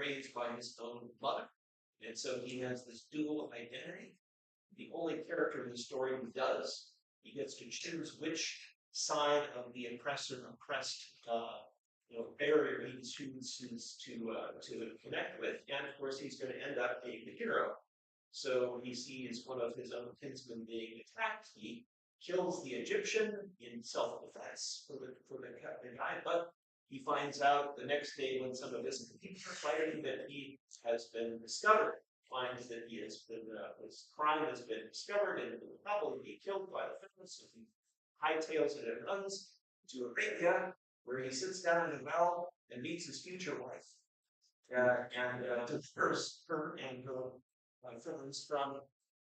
raised by his own mother. And so he has this dual identity. The only character in the story who does, he gets to choose which side of the oppressed barrier he chooses to connect with. And of course, he's going to end up being the hero. So he sees one of his own kinsmen being attacked. He kills the Egyptian in self-defense for the guy, but he finds out the next day when some of his people are fighting that he has been discovered. Finds that his crime has been discovered and will probably be killed by the Pharaoh. So he hightails it and runs to Arabia, where he sits down in a well and meets his future wife, and defers her and her friends from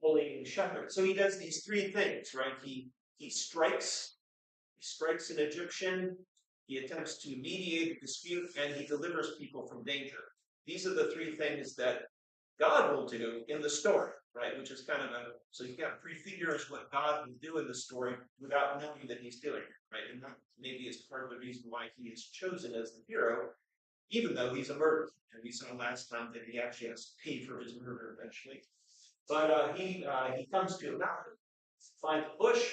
bullying shepherd. So he does these three things, right? He strikes an Egyptian, he attempts to mediate a dispute, and he delivers people from danger. These are the three things that God will do in the story, right? Which is kind of so you kind of prefigure what God will do in the story without knowing that he's doing it, right? And that maybe is part of the reason why he is chosen as the hero, even though he's a murderer. And we saw last time that he actually has to pay for his murder eventually. But he comes to a mountain, finds a bush.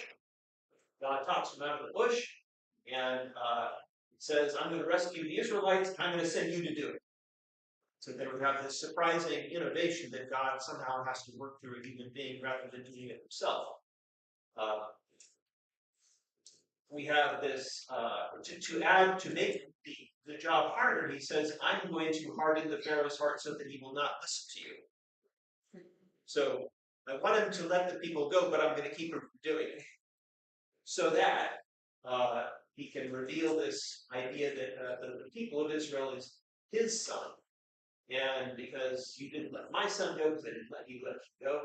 God talks him out of the bush and says, I'm going to rescue the Israelites. I'm going to send you to do it. So they would have this surprising innovation that God somehow has to work through a human being rather than doing it himself. We have this, to make the job harder, he says, I'm going to harden the Pharaoh's heart so that he will not listen to you. So I want him to let the people go, but I'm going to keep him from doing it. So that he can reveal this idea that the people of Israel is his son. And because you didn't let my son go, because I didn't let you go,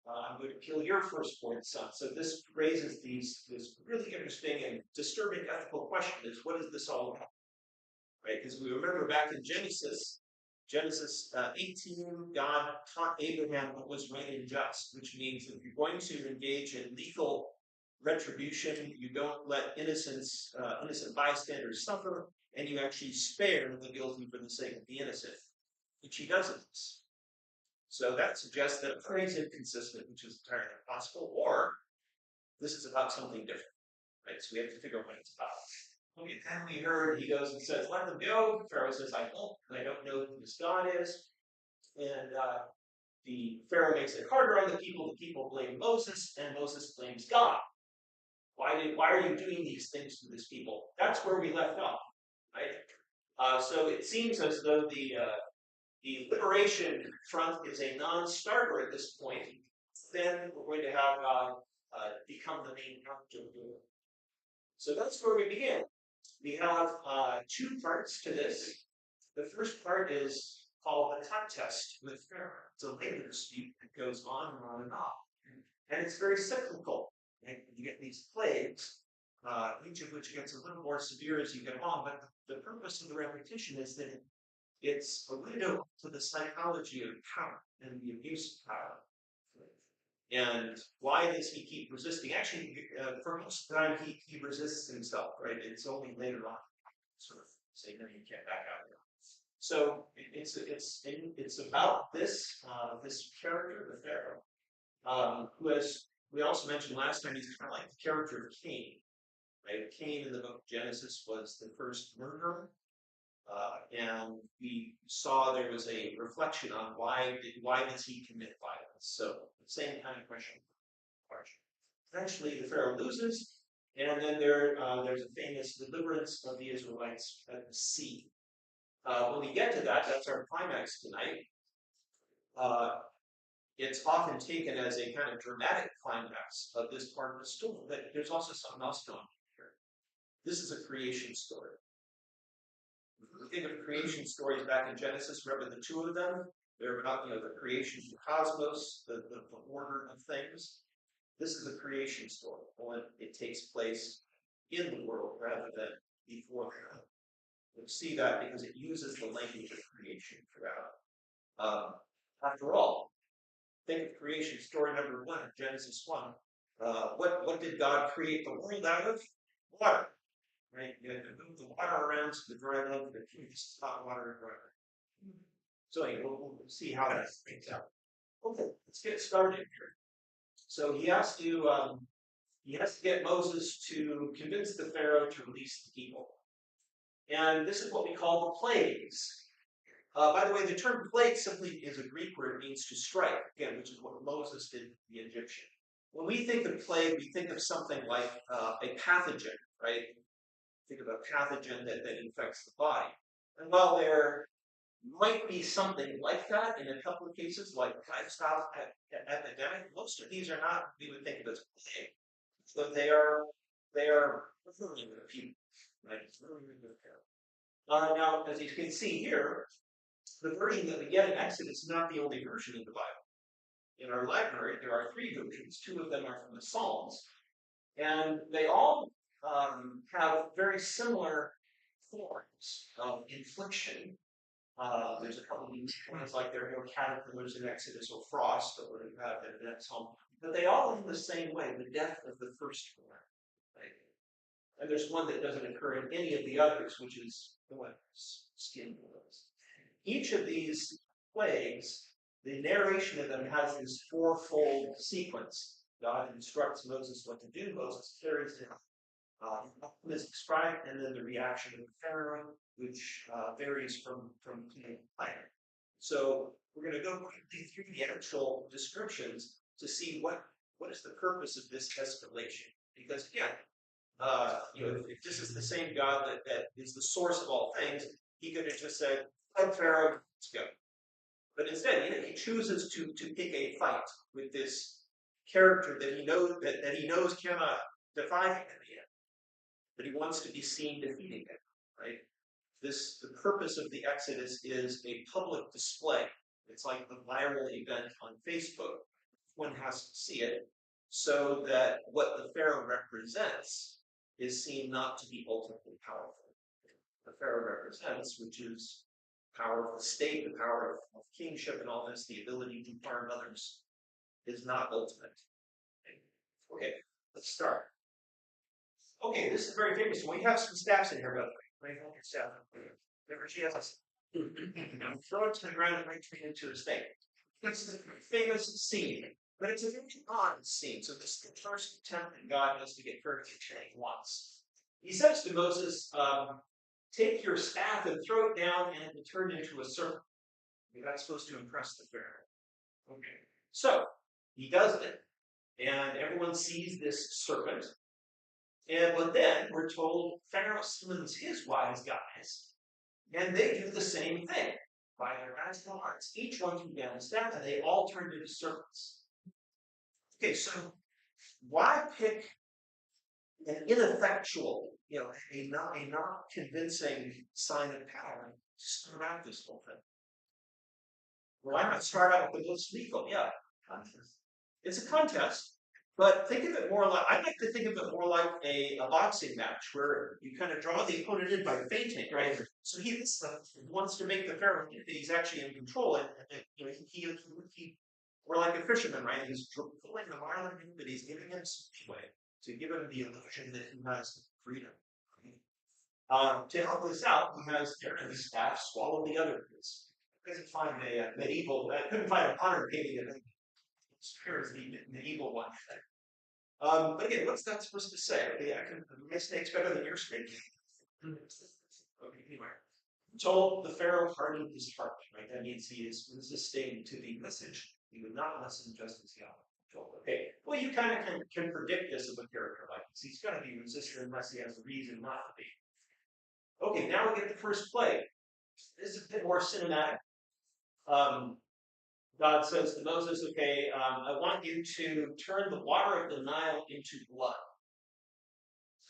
I'm going to kill your firstborn son. So this raises this really interesting and disturbing ethical question: is what is this all about? Right? Because we remember back in Genesis 18, God taught Abraham what was right and just, which means if you're going to engage in legal retribution, you don't let innocent bystanders suffer, and you actually spare the guilty for the sake of the innocent, which he doesn't. So that suggests that a phrase inconsistent, which is entirely possible, or this is about something different, right? So we have to figure out what it's about. Okay, then we heard he goes and says, let them go. Pharaoh says, I don't know who this God is. And the Pharaoh makes it harder on the people. The people blame Moses, and Moses blames God. Why are you doing these things to this people? That's where we left off, right? So it seems as though the liberation front is a non-starter at this point. Then we're going to have become the main character. So that's where we begin. We have two parts to this. The first part is called the contest with Pharaoh. It's a labor dispute that goes on and on and on. And it's very cyclical. Right? You get these plagues, each of which gets a little more severe as you get on. But the purpose of the repetition is that it's a window to the psychology of power and the abuse of power. And why does he keep resisting? Actually, for most of the time, he resists himself, right? It's only later on sort of say, no, you can't back out. So it's about this character, the Pharaoh, who, as we also mentioned last time, he's kind of like the character of Cain, right? Cain in the book of Genesis was the first murderer. And we saw there was a reflection on why does he commit violence? So the same kind of question. Eventually, the Pharaoh loses, and then there's a famous deliverance of the Israelites at the sea. When we get to that, that's our climax tonight. It's often taken as a kind of dramatic climax of this part of the story, but there's also something else going on here. This is a creation story. We think of creation stories back in Genesis. Remember the two of them? They're about the creation of the cosmos, the order of things. This is a creation story. Well, it takes place in the world rather than before the world. We'll see that because it uses the language of creation throughout. After all, think of creation story number 1, Genesis 1. What did God create the world out of? Water. Right? You had to move the water around so the dry land could accumulate hot water and dry. So anyway, we'll see how that plays out. Okay, let's get started here. So he has to get Moses to convince the Pharaoh to release the people. And this is what we call the plagues. By the way, the term plague simply is a Greek word. It means to strike, again, which is what Moses did to the Egyptian. When we think of plague, we think of something like a pathogen, right? Think of a pathogen that infects the body. And while there might be something like that in a couple of cases, like livestock epidemic, most of these are not we would think of as plague. So they are people, right? Now, as you can see here, the version that we get in Exodus is not the only version of the Bible. In our library, there are 3 versions. 2 of them are from the Psalms, and they all have very similar forms of infliction. There's a couple of unique ones, like there are no caterpillars in Exodus or frost, that would have in that psalm. But they all end the same way: the death of the firstborn. Right? And there's one that doesn't occur in any of the others, which is the one skin boils. Each of these plagues, the narration of them has this 4-fold sequence. God instructs Moses what to do. Moses carries it out. Is described, and then the reaction of the Pharaoh, which varies from planet to planet. So we're going to go quickly through the actual descriptions to see what is the purpose of this escalation. Because again, if this is the same God that is the source of all things, he could have just said, "Oh, Pharaoh, let's go." But instead, he chooses to pick a fight with this character that he knows cannot defy him in the end. But he wants to be seen defeating him, right? The purpose of the Exodus is a public display. It's like the viral event on Facebook. One has to see it so that what the Pharaoh represents is seen not to be ultimately powerful. The Pharaoh represents, which is power of the state, the power of kingship and all this, the ability to harm others, is not ultimate. Okay, let's start. Okay, this is very famous. We have some staffs in here, by the way. Right, hold your staff. Remember, she has us. Throw it to the ground and right into a snake. This is a famous scene, but it's a very odd scene. So this is the first attempt that God has to get Pharaoh to change once. He says to Moses, "Take your staff and throw it down, and it will turn into a serpent." That's supposed to impress the Pharaoh. Okay, so he does it, and everyone sees this serpent. But then we're told Pharaoh summons his wise guys, and they do the same thing. By their magical arts, each one threw down a staff, and they all turned into serpents. Okay, so why pick an ineffectual, a not convincing sign of power to start out this whole thing? Why not start out with the most lethal? Yeah, contest. It's a contest. But think of it more like, I'd like to think of it more like a boxing match where you kind of draw the opponent in by feinting, right? So he wants to make the Pharaoh think that he's actually in control. And we're like a fisherman, right? He's pulling the marlin in, but he's giving him some leeway to give him the illusion that he has freedom. To help this out, he has Aaron's staff swallow the other bits. Couldn't find couldn't find a modern painting of it. Here's the medieval one. But again, what's that supposed to say? Okay, I can mistakes better than your speaking. Okay, anyway. Told the Pharaoh hardened his heart, right? That means he is resisting to the message. He would not listen just as God told. Okay, well, you kind of can predict this of a character like this. He's going to be resistant unless he has a reason not to be. Okay, now we get the first plague. This is a bit more cinematic. God says to Moses, "Okay, I want you to turn the water of the Nile into blood."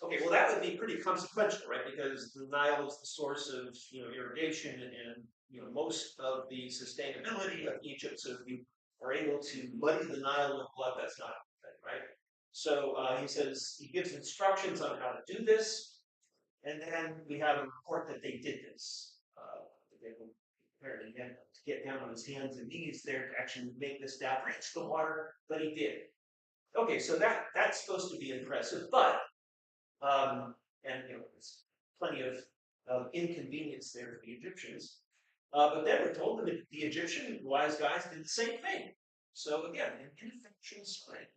Okay, well, that would be pretty consequential, right? Because the Nile is the source of irrigation and most of the sustainability of Egypt. So if you are able to muddy the Nile with blood, that's not good, right? So he gives instructions on how to do this, and then we have a report that they did this. They prepared again to get down on his hands and knees there to actually make the staff reach the water, but he did. Okay, so that's supposed to be impressive, but there's plenty of inconvenience there for the Egyptians. But then we're told that the Egyptian wise guys did the same thing. So again, an ineffectual spread.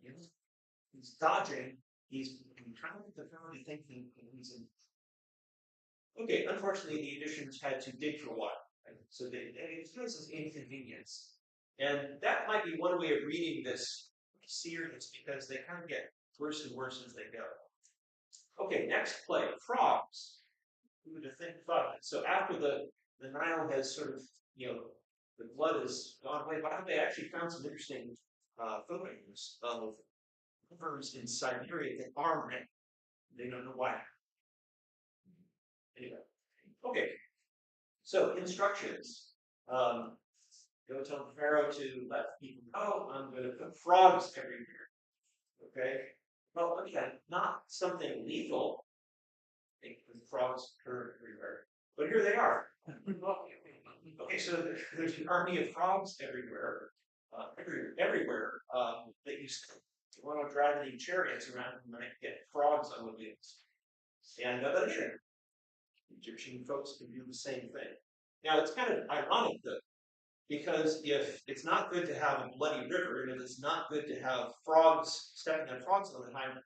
He's dodging. He's trying to get the Pharaoh to think that he's in. Okay, unfortunately, the Egyptians had to dig for water. Right? So they experienced this inconvenience. And that might be one way of reading this series because they kind of get worse and worse as they go. Okay, next play, frogs. Who would have think thought of it? So after the Nile has sort of, the blood has gone away, but they actually found some interesting photos of rivers in Siberia that are red. They don't know why. Anyway, okay. So instructions. Go tell the Pharaoh to let people go. I'm going to put frogs everywhere. Okay. Well, again, not something lethal. The frogs occur everywhere, but here they are. Okay, so there's an army of frogs everywhere, everywhere that you want to drive any chariots around and might get frogs on the wheels. And but again, Egyptian folks can do the same thing. Now it's kind of ironic though, because if it's not good to have a bloody river, and it's not good to have frogs stepping on frogs all the time,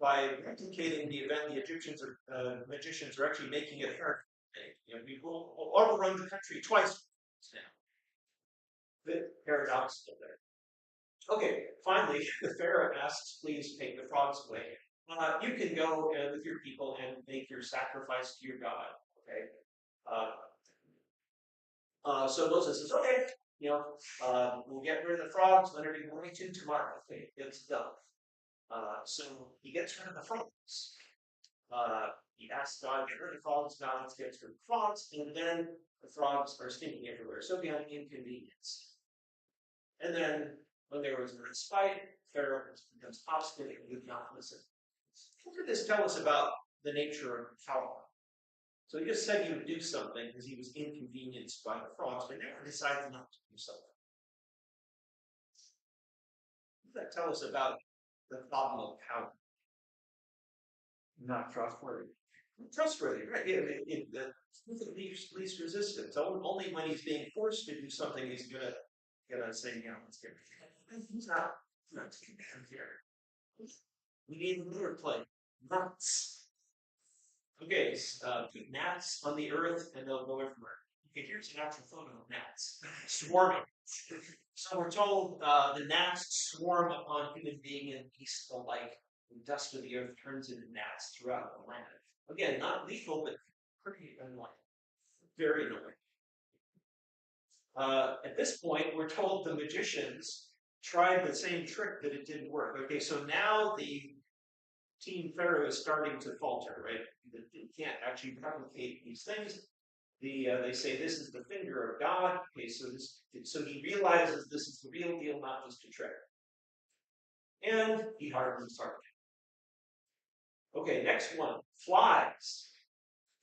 by replicating the event, the Egyptians or magicians are actually making it hard. We will overrun the country twice now. Bit paradoxical there. Okay, finally, the Pharaoh asks, please take the frogs away. You can go with your people and make your sacrifice to your God. Okay. So Moses says, okay, we'll get rid of the frogs whenever you're going to tomorrow. Okay, it's done. So he gets rid of the frogs. He asks God to get rid of the frogs. God gets rid of the frogs, and then the frogs are stinking everywhere. So beyond inconvenience. And then when there was a respite, Pharaoh becomes obstinate and would not listen. What did this tell us about the nature of power? So he just said he would do something because he was inconvenienced by the frogs, but never decided not to do something. What does that tell us about the problem of power? Not trustworthy. Trustworthy, right? The least resistance. Only when he's being forced to do something, he's gonna say, let's get rid of it. He's not here. We need another play. Nuts. Okay, put gnats on the earth and they'll go everywhere. Okay, here's an actual photo of gnats swarming. So we're told the gnats swarm upon human being and beast alike. The dust of the earth turns into gnats throughout the land. Again, not lethal, but pretty annoying. Very annoying. At this point, we're told the magicians tried the same trick, but it didn't work. Okay, so now the team Pharaoh is starting to falter, right? They can't actually replicate these things. They say this is the finger of God. Okay, so he realizes this is the real deal, not just a trick. And he hardens his heart. Okay, next one. Flies.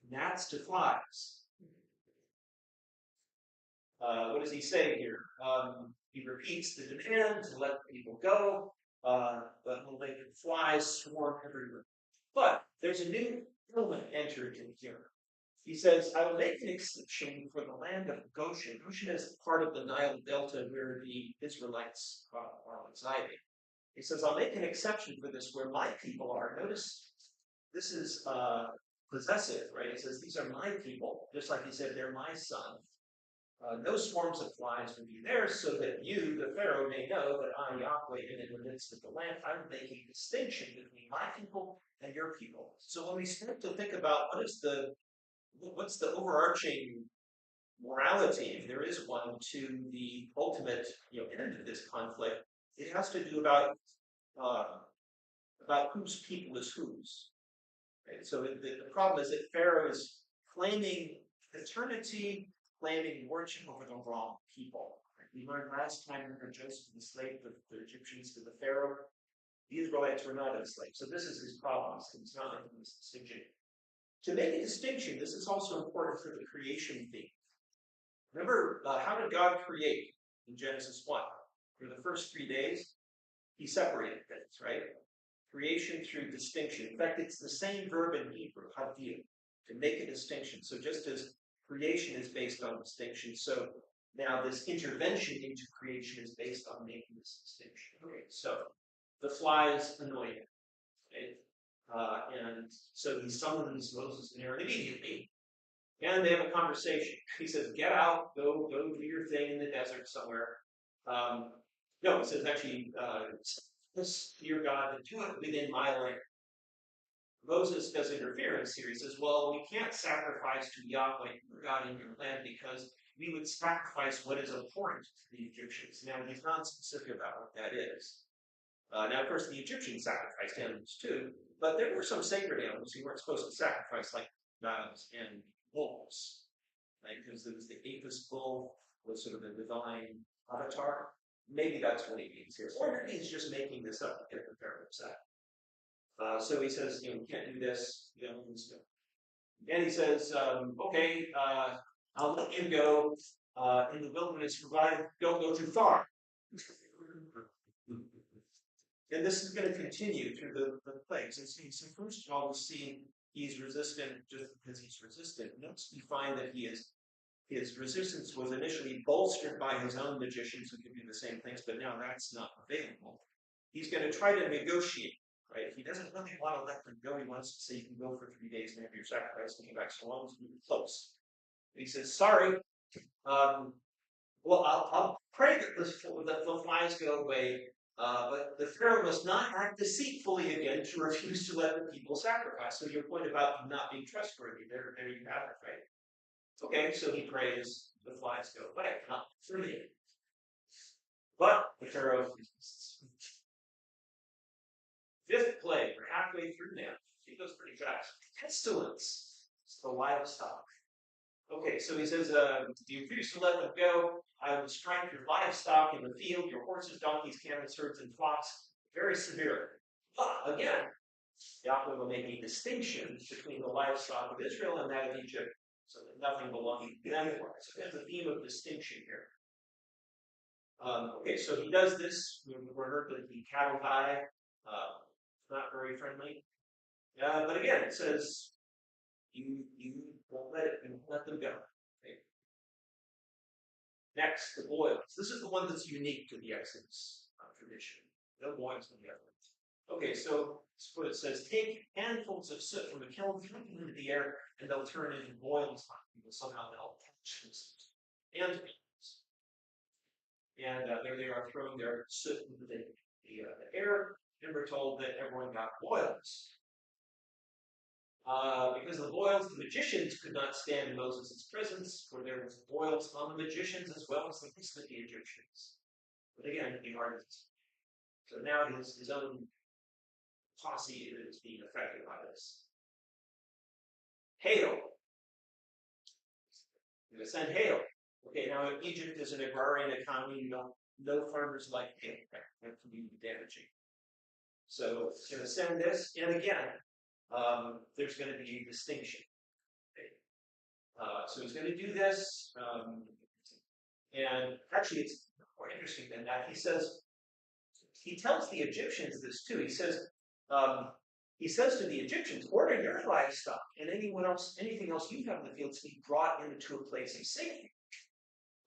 Gnats to flies. What does he say here? He repeats the demand to let people go, but will make flies swarm everywhere. But there's a new element entered in here. He says, I will make an exception for the land of Goshen. Goshen is part of the Nile Delta where the Israelites are residing. He says, I'll make an exception for this where my people are. Notice this is possessive, right? He says, these are my people, just like he said, they're my son. No swarms of flies will be there, so that you, the Pharaoh, may know that I, Yahweh, am in the midst of the land. I'm making a distinction between my people and your people. So when we start to think about what's the overarching morality, if there is one, to the ultimate end of this conflict, it has to do about whose people is whose. Right? So the problem is that Pharaoh is claiming paternity, claiming lordship over the wrong people. We learned last time when Joseph enslaved the Egyptians to the Pharaoh. The Israelites were not enslaved. So this is his problem. He's not making this distinction. To make a distinction, this is also important for the creation theme. Remember, how did God create in Genesis 1? For the first 3 days, he separated things, right? Creation through distinction. In fact, it's the same verb in Hebrew, hadir, to make a distinction. So just as creation is based on distinction. So now this intervention into creation is based on making this distinction. Okay, so the fly is annoying. Okay? And so he summons Moses and Aaron immediately, and they have a conversation. He says, "Get out, go do your thing in the desert somewhere." No, he says actually, "This your God, do it within my land." Moses does interference here. He says, "Well, we can't sacrifice to Yahweh, your God, in your land because we would sacrifice what is abhorrent to the Egyptians." Now, he's not specific about what that is. Now, of course, the Egyptians sacrificed animals too, but there were some sacred animals you weren't supposed to sacrifice, like doves and bulls, right? Because there was the Apis bull was sort of the divine avatar. Maybe that's what he means here. Or maybe he's just making this up to get the Pharaoh upset. So he says, we can't do this. And he says, okay, I'll let you go in the wilderness, provided don't go too far. And this is going to continue through the plagues. And so first of all, we see he's resistant just because he's resistant. Next, we find that his resistance was initially bolstered by his own magicians who could do the same things, but now that's not available. He's going to try to negotiate, right? He doesn't really want to let them go. He wants to say, you can go for 3 days and have your sacrifice and come back so long as we get close. And he says, sorry. Well, I'll pray that the flies go away. But the Pharaoh must not act deceitfully again to refuse to let the people sacrifice. So your point about not being trustworthy, there you have it, right? Okay, so he prays, the flies go away, not for me. But the Pharaoh resists. Fifth plague, we're halfway through now. It goes pretty fast. Pestilence. It's the livestock. Okay, so he says, you refuse to let them go. I will strike your livestock in the field, your horses, donkeys, camels, herds, and flocks, very severely. But again, Yahweh will make a distinction between the livestock of Israel and that of Egypt, so that nothing belonging to them. So there's a theme of distinction here. Okay, so he does this. We're heard that the cattle die. Not very friendly. But again, it says, you won't let them go. Okay. Next, the boils. This is the one that's unique to the Exodus tradition. No boils in the other ones. Okay, so that's what it says. Take handfuls of soot from a kiln, throw them into the air, and they'll turn into boils. Somehow they'll catch this. And there they are throwing their soot into the air, and we're told that everyone got boils. Because the boils, the magicians could not stand in Moses' presence, for there was boils on the magicians as well as the rest of the Egyptians. But again, the artists. So now his own posse is being affected by this. Hail. You're going to send hail. Okay, now Egypt is an agrarian economy. No farmers like hail. That can be damaging. So it's going to send this, and again, there's going to be a distinction. So he's going to do this, and actually it's more interesting than that. He tells the Egyptians this too. He says to the Egyptians, order your livestock and anything else you have in the fields to be brought into a place of safety.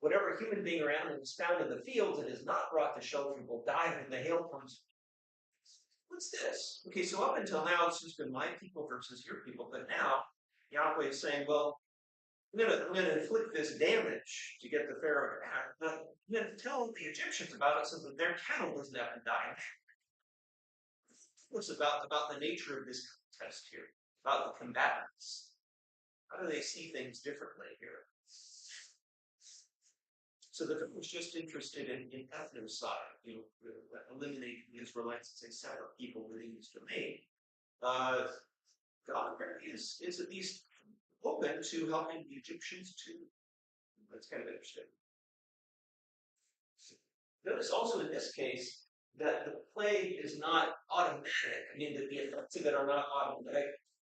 Whatever human being or animal is found in the fields and is not brought to shelter will die when the hail comes. What's this? Okay, so up until now, it's just been my people versus your people. But now, Yahweh is saying, well, I'm going to inflict this damage to get the Pharaoh to act. But I'm going to tell the Egyptians about it so that their cattle doesn't have to die. What's about the nature of this contest here? About the combatants. How do they see things differently here? So the Pharaoh was just interested in ethnocide, eliminating the Israelites as a set of people within his domain. God is at least open to helping the Egyptians too. That's kind of interesting. Notice also in this case that the plague is not automatic. I mean, the effects of it are not automatic,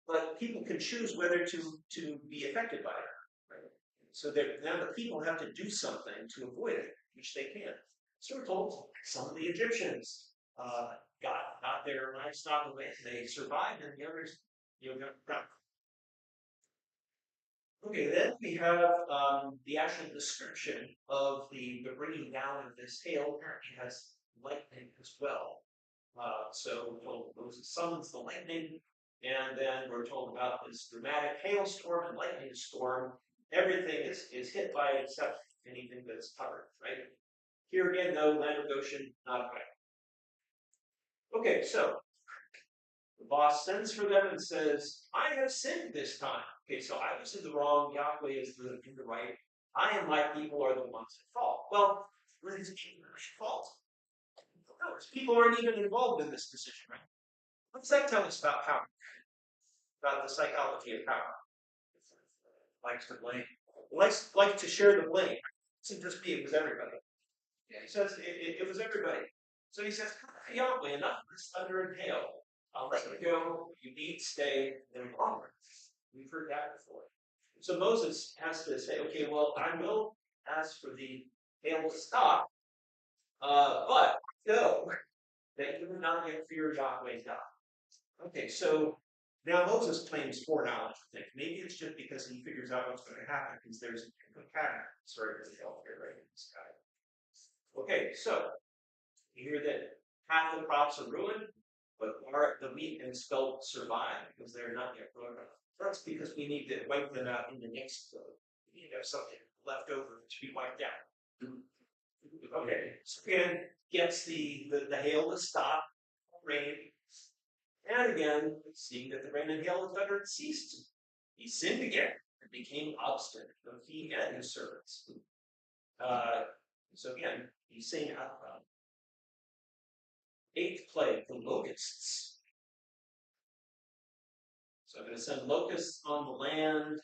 but people can choose whether to be affected by it. Right? So now the people have to do something to avoid it, which they can. So we're told some of the Egyptians got their livestock away. They survived, and the others, got drowned. Okay, then we have the actual description of the bringing down of this hail. Apparently has lightning as well. So Moses summons the lightning, and then we're told about this dramatic hailstorm and lightning storm. Everything is hit by it except anything that's covered, right? Here again, though, land of Goshen, not affected. Okay, so the boss sends for them and says, I have sinned this time. Okay, so I was in the wrong, Yahweh is in the right. I and my people are the ones at fault. Well, really, it's fault. No, people aren't even involved in this decision, right? What does that tell us about power? About the psychology of power? Likes to blame. Likes to share the blame. It wasn't just me, it was everybody. Yeah, he says it was everybody. So he says, Yahweh, enough of this thunder and hail. I'll let you go. You need stay no longer. We've heard that before. So Moses has to say, okay, well, I will ask for the hail to stop, but no, that you do not yet fear Yahweh God. Okay, so now Moses claims foreknowledge. Maybe it's just because he figures out what's going to happen because there's a pattern. Sorry for the help here, right in the sky. Okay, so you hear that half the crops are ruined, but the wheat and spelt survive because they're not yet grown up. That's because we need to wipe them out in the next flood. We need to have something left over to be wiped out. Okay, so again, gets the hail to stop, rain, and again, seeing that the rain and hail had uttered ceased, he sinned again and became obstinate, both he and his servants. So again, he's saying out loud. Eighth plague, the locusts. So I'm going to send locusts on the land.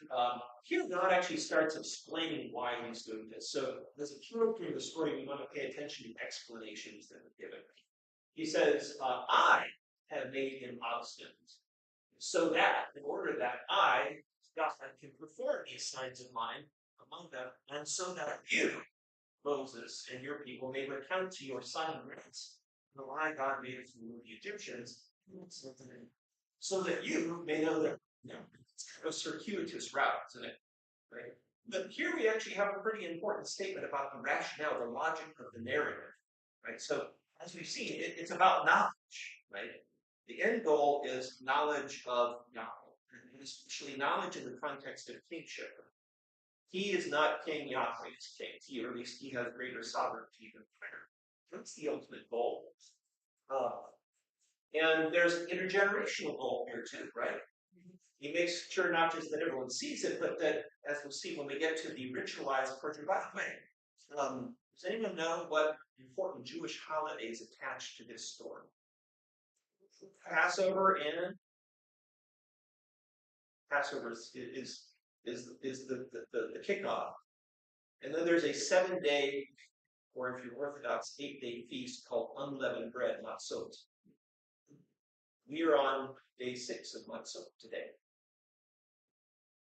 Here, God actually starts explaining why he's doing this. So there's a character in the story we want to pay attention to explanations that are given. He says, I have made him obstinate, so that, in order that I, God, can perform these signs of mine among them, and so that you, Moses, and your people may recount to your son and grandsons the lie God made of the Egyptians, so that you may know that, it's kind of a circuitous route, isn't it? Right? But here we actually have a pretty important statement about the rationale, the logic of the narrative, right? So as we've seen, it's about knowledge, right? The end goal is knowledge of Yahweh, and especially knowledge in the context of kingship. He is not king, Yahweh is king. Or at least he has greater sovereignty than prayer. That's the ultimate goal. And there's an intergenerational goal here too, right? He makes sure not just that everyone sees it, but that, as we'll see when we get to the ritualized portrait. By the way, does anyone know what important Jewish holidays attached to this story? Passover and Passover is the kickoff. And then there's a 7-day, or if you're Orthodox, 8-day feast called unleavened bread, matzot. We are on day 6 of matzot today.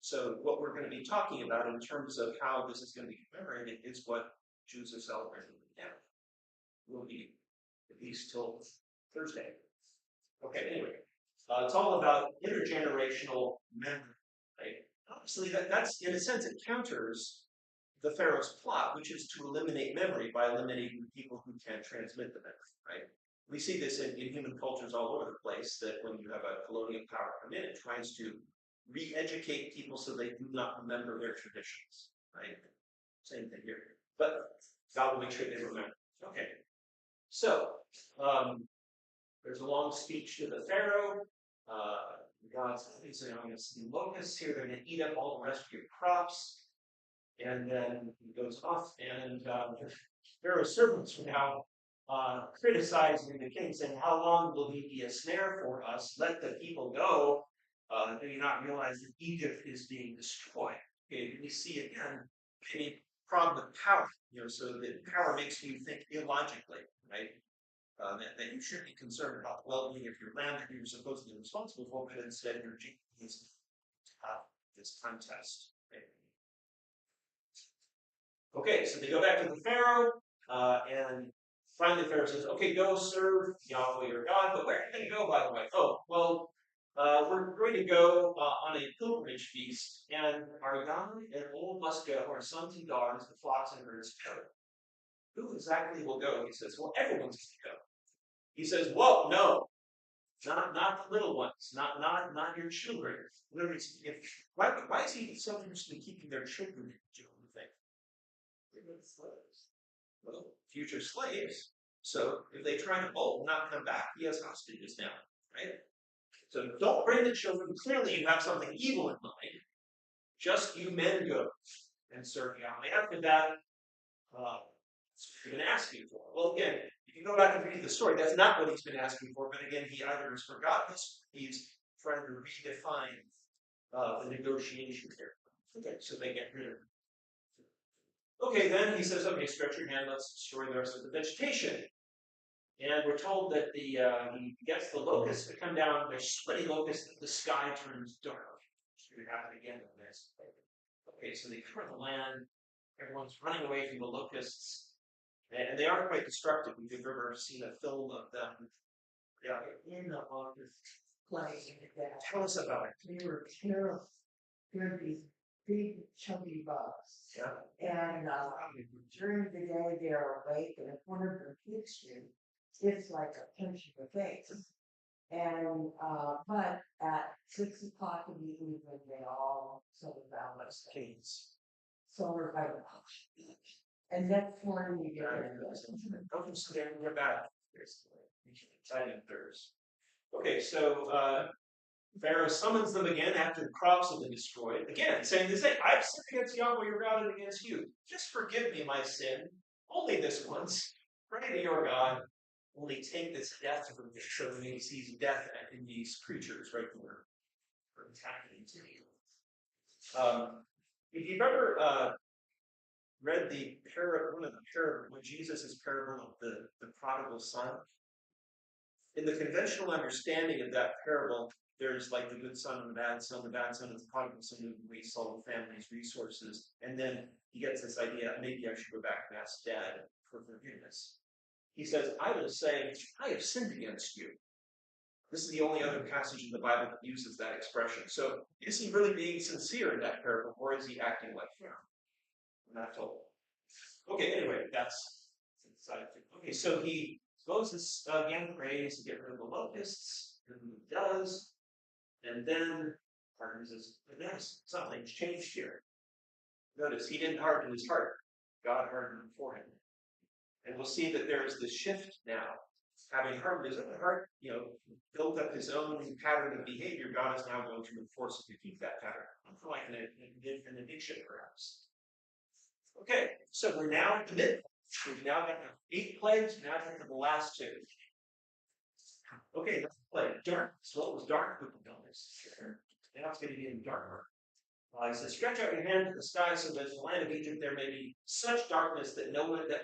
So what we're going to be talking about in terms of how this is going to be commemorated is what Jews are celebrating now. Will be at least till Thursday. Okay, anyway, it's all about intergenerational memory, right? Obviously, that's in a sense it counters the Pharaoh's plot, which is to eliminate memory by eliminating people who can transmit the memory, right? We see this in human cultures all over the place, that when you have a colonial power come in, it tries to re-educate people so they do not remember their traditions, right? Same thing here. But God will make sure they remember. Okay. So, there's a long speech to the Pharaoh. God says, I'm going to send locusts here. They're going to eat up all the rest of your crops. And then he goes off, and Pharaoh's servants are now criticizing the king, saying, how long will he be a snare for us? Let the people go. Do you not realize that Egypt is being destroyed? Okay, we see again a problem with power. So that power makes you think illogically, right? That you should be concerned about the well-being of your land that you're supposedly responsible for, but instead you're genius this contest. Right? Okay, so they go back to the Pharaoh, and finally the Pharaoh says, okay, go serve Yahweh your God, but where are you going to go, by the way? Oh, well, we're going to go on a pilgrimage feast, and our young and old must go, our sons and daughters, the flocks and herds go. Who exactly will go? He says, well, everyone's going to go. He says, whoa, no, not the little ones, not your children. Literally, why is he so interested in keeping their children in jail? You think? They're slaves. Well, future slaves. So if they try to not come back, he has hostages now, right? So don't bring the children. Clearly, you have something evil in mind. Just you men go and serve Yahweh. After that, he's been asking for. Well, again, if you go back and read the story, that's not what he's been asking for. But again, he either has forgotten this, he's trying to redefine the negotiation here. Okay, so they get rid of it. Okay, then he says, okay, stretch your hand, let's destroy the rest of the vegetation. And we're told that he gets the locusts to come down. There's so many locusts that the sky turns dark. It's going to happen again on this. Okay, so they cover the land. Everyone's running away from the locusts. And they are quite destructive. If you've ever seen a film of them, yeah, in the locust plague. Tell us about it. They were terrible. They're these big, chunky bugs. Yeah. And during the day, they're awake, and if one of them hits you, it's like a punch in the face. And but at 6 o'clock in the evening, they all settle down. Let's please. So we're like, and next morning you get it. Go from Sudan, we're back. Exciting Thursday. Okay, so Pharaoh summons them again after the crops have been destroyed. Again, saying the same, I've sinned against Yahweh your God and against you. Just forgive me my sin. Only this once. Pray to your God. Only take this death from me. So when he sees death in these creatures right there. For attacking him. If you've ever read one of the parable, when Jesus' parable of the prodigal son, in the conventional understanding of that parable, there's like the good son and the bad son. The bad son is the prodigal son who wastes all the family's resources. And then he gets this idea, maybe I should go back and ask dad for forgiveness. He says, I will say, I have sinned against you. This is the only other passage in the Bible that uses that expression. So is he really being sincere in that parable, or is he acting like Pharaoh? I'm not told. Okay, anyway, that's inside. Okay, so he goes again, prays to get rid of the locusts, and he does, and then pardon says, yes, something's changed here. Notice he didn't harden his heart. God hardened it for him. And we'll see that there is this shift now. Having hardened his own heart, built up his own pattern of behavior, God is now going to enforce him to keep that pattern. Like an addiction, perhaps. Okay, so we're now at the midpoint. We've now got 8 plagues, now got the last 2. Okay, let's play darkness. Well, it was dark with the illness. Now it's going to be in darker. He says, stretch out your hand to the sky so that in the land of Egypt there may be such darkness that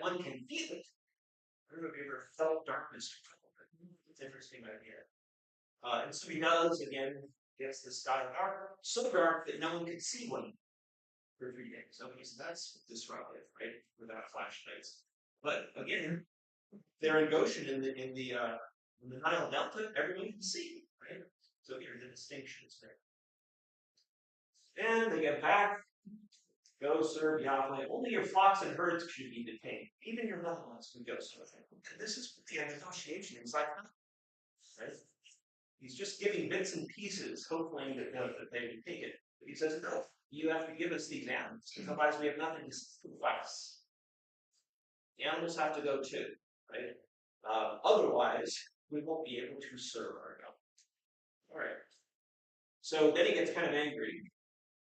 one can feel it. I don't know if you ever felt darkness. It's an interesting idea. And so he does, again, gets the sky dark, so dark that no one can see one for 3 days. So that's disruptive, right? Without flashlights. But again, they're in Goshen in the Nile Delta, everyone can see, right? So here are the distinctions there. And they get back, go serve Yahweh. Only your flocks and herds should be detained. Even your little ones can go serve him. And this is the negotiation. He's like, right? He's just giving bits and pieces, hoping that they would take it. But he says, no, you have to give us these animals, because otherwise we have nothing to sacrifice. The animals have to go too, right? Otherwise, we won't be able to serve our God. All right. So then he gets kind of angry.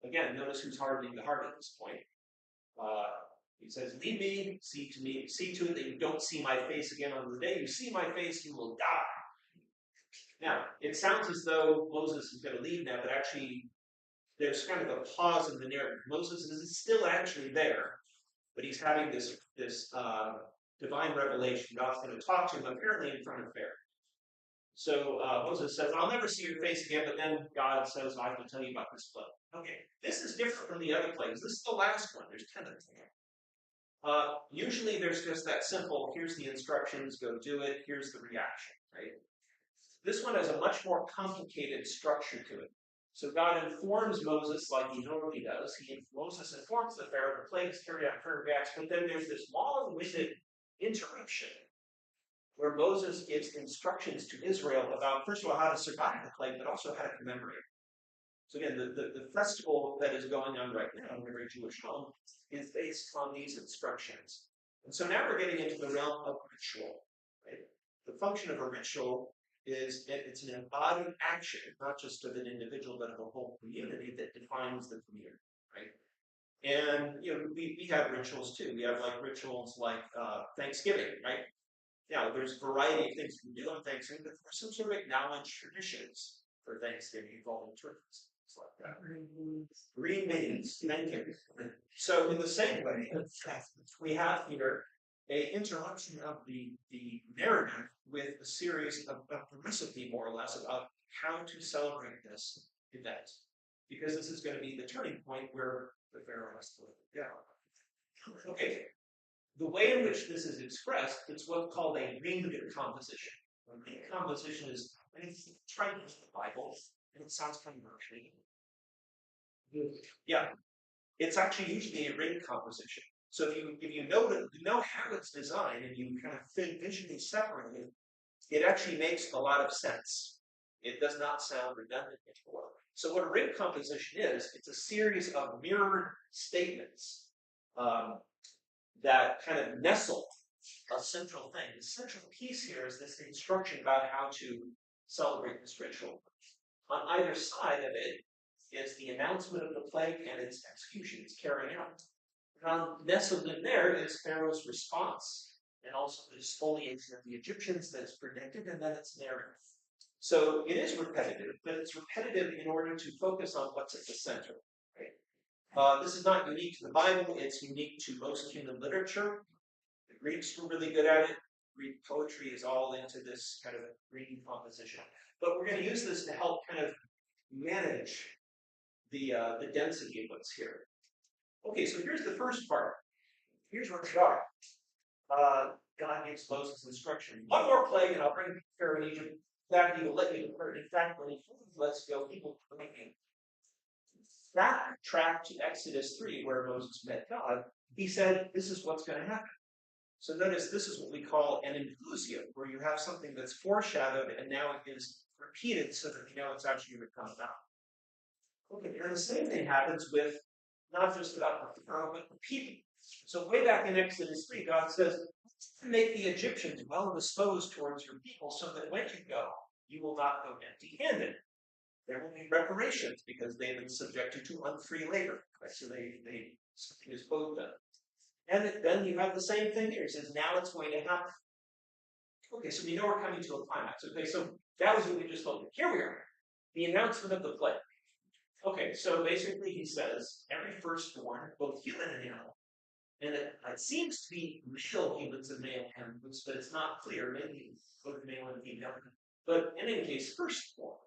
Again, notice who's hardening the heart at this point. He says, leave me, see to it that you don't see my face again. On the day you see my face, you will die. Now, it sounds as though Moses is going to leave now, but actually, there's kind of a pause in the narrative. Moses is still actually there, but he's having this divine revelation. God's going to talk to him, apparently in front of Pharaoh. So Moses says, I'll never see your face again, but then God says, I will tell you about this plague. Okay, this is different from the other plagues. This is the last one. There's 10 of them. Usually there's just that simple, here's the instructions, go do it, here's the reaction, right? This one has a much more complicated structure to it. So God informs Moses like he normally does. Moses informs the Pharaoh, the plagues carry out Pharaoh reacts, but then there's this long-winded interruption where Moses gives instructions to Israel about, first of all, how to survive the plague, but also how to commemorate. So again, the festival that is going on right now in every Jewish home is based on these instructions. And so now we're getting into the realm of ritual, right? The function of a ritual is it's an embodied action, not just of an individual, but of a whole community that defines the community, right? And we have rituals too. We have like rituals like Thanksgiving, right? Now there's a variety of things we do on Thanksgiving, but there's some sort of acknowledged traditions for Thanksgiving involving turkeys. Like that. Green beans, thank you. So in the same way, we have here a interruption of the narrative with a series of a recipe, more or less, about how to celebrate this event. Because this is going to be the turning point where the Pharaoh has to live down. Okay. The way in which this is expressed is what's called a ringed composition. A ringed composition is, and it's trying to use the Bible, and it sounds kind of mercy. Yeah, it's actually usually a ring composition. So if you know how it's designed and you kind of visually separate it, it actually makes a lot of sense. It does not sound redundant anymore. So what a ring composition is, it's a series of mirrored statements that kind of nestle a central thing. The central piece here is this instruction about how to celebrate this ritual. On either side of it is the announcement of the plague and its execution, its carrying out. Nestled in there is Pharaoh's response, and also the spoliation of the Egyptians that's predicted, and then its narrative. So it is repetitive, but it's repetitive in order to focus on what's at the center. Right? This is not unique to the Bible, it's unique to most human literature. The Greeks were really good at it. Greek poetry is all into this kind of green composition. But we're going to use this to help kind of manage the density of what's here. Okay, so here's the first part. Here's where we are. God gives Moses instruction. One more plague, and I'll bring Pharaoh in Egypt. That he will let you depart. In fact, when he lets go, people that track to Exodus 3, where Moses met God. He said, this is what's going to happen. So notice this is what we call an inclusio, where you have something that's foreshadowed and now it is repeated so that you know it's actually going to come about. Okay, and the same thing happens with not just about the Pharaoh, but the people. So way back in Exodus 3, God says, make the Egyptians well disposed towards your people so that when you go, you will not go empty-handed. There will be reparations because they've been subjected to unfree labor. Right? So something is owed them. And then you have the same thing here. It says, now it's going to happen. Okay, so we know we're coming to a climax. Okay, so that was what we just told you. Here we are. The announcement of the plague. Okay, so basically he says, every firstborn, both human and animal, and it seems to be male humans and male animals, but it's not clear. Maybe both male and female. But in any case, firstborn.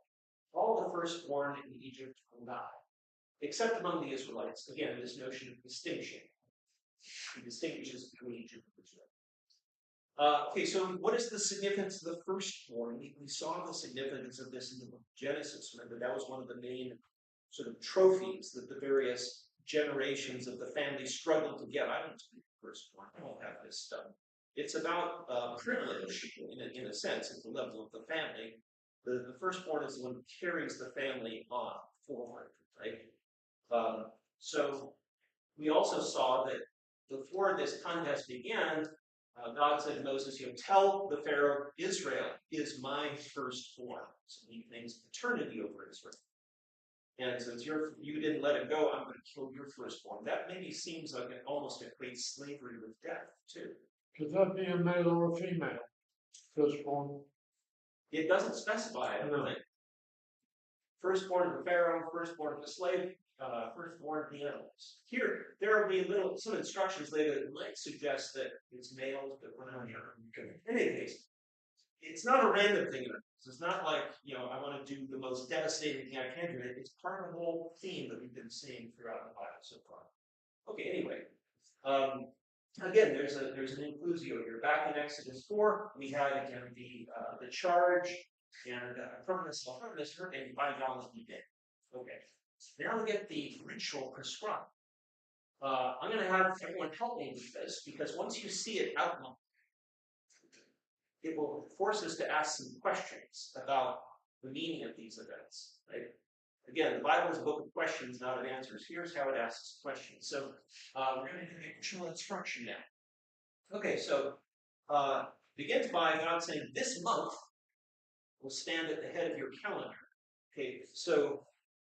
All the firstborn in Egypt will die, except among the Israelites. Again, this notion of distinction. He distinguishes between Egypt and Israel. Okay, so what is the significance of the firstborn? We saw the significance of this in the book of Genesis. Remember, that was one of the main sort of trophies that the various generations of the family struggled to get. I don't speak firstborn. I don't have this stuff. It's about privilege, in a sense, at the level of the family. The firstborn is the one who carries the family on forward, right? So we also saw that before this contest began, God said to Moses, tell the Pharaoh, Israel is my firstborn. So he claims paternity over Israel. And since you didn't let it go, I'm going to kill your firstborn. That maybe seems like it almost equates slavery with death, too. Could that be a male or a female firstborn? It doesn't specify, I don't think. Firstborn of the Pharaoh, firstborn of the slave, firstborn of the animals. Here, there will be some instructions later that might suggest that it's males, but we're not sure. In any case, it's not a random thing. It's not like, I want to do the most devastating thing I can do. It's part of the whole theme that we've been seeing throughout the Bible so far. Okay, anyway. Again, there's an inclusio here. Back in Exodus 4, we had again the charge And I'll promise her and $5 a day. Okay. Now we get the ritual prescribed. I'm going to have everyone help me with this because once you see it outlined, it will force us to ask some questions about the meaning of these events. Right? Again, the Bible is a book of questions, not of answers. Here's how it asks questions. So we're going to do a ritual instruction now. Okay, so begins by God saying, this month will stand at the head of your calendar. Okay, so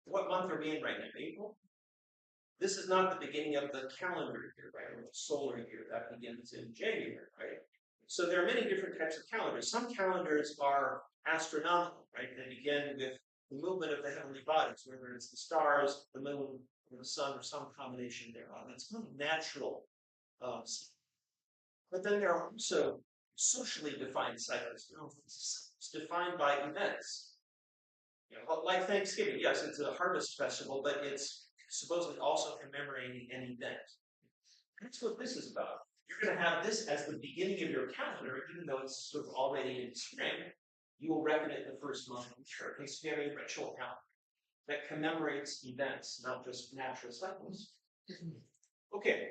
what month are we in right now? April? This is not the beginning of the calendar year, right? Or the solar year. That begins in January, right? So there are many different types of calendars. Some calendars are astronomical, right? They begin with the movement of the heavenly bodies, whether it's the stars, the moon, or the sun, or some combination thereof. That's kind of natural. But then there are also socially defined cycles. It's defined by events. Like Thanksgiving, yes, it's a harvest festival, but it's supposedly also commemorating an event. That's what this is about. You're going to have this as the beginning of your calendar, even though it's sort of already in spring. You will reckon it the first month of the year. It's a very ritual calendar that commemorates events, not just natural cycles. Okay,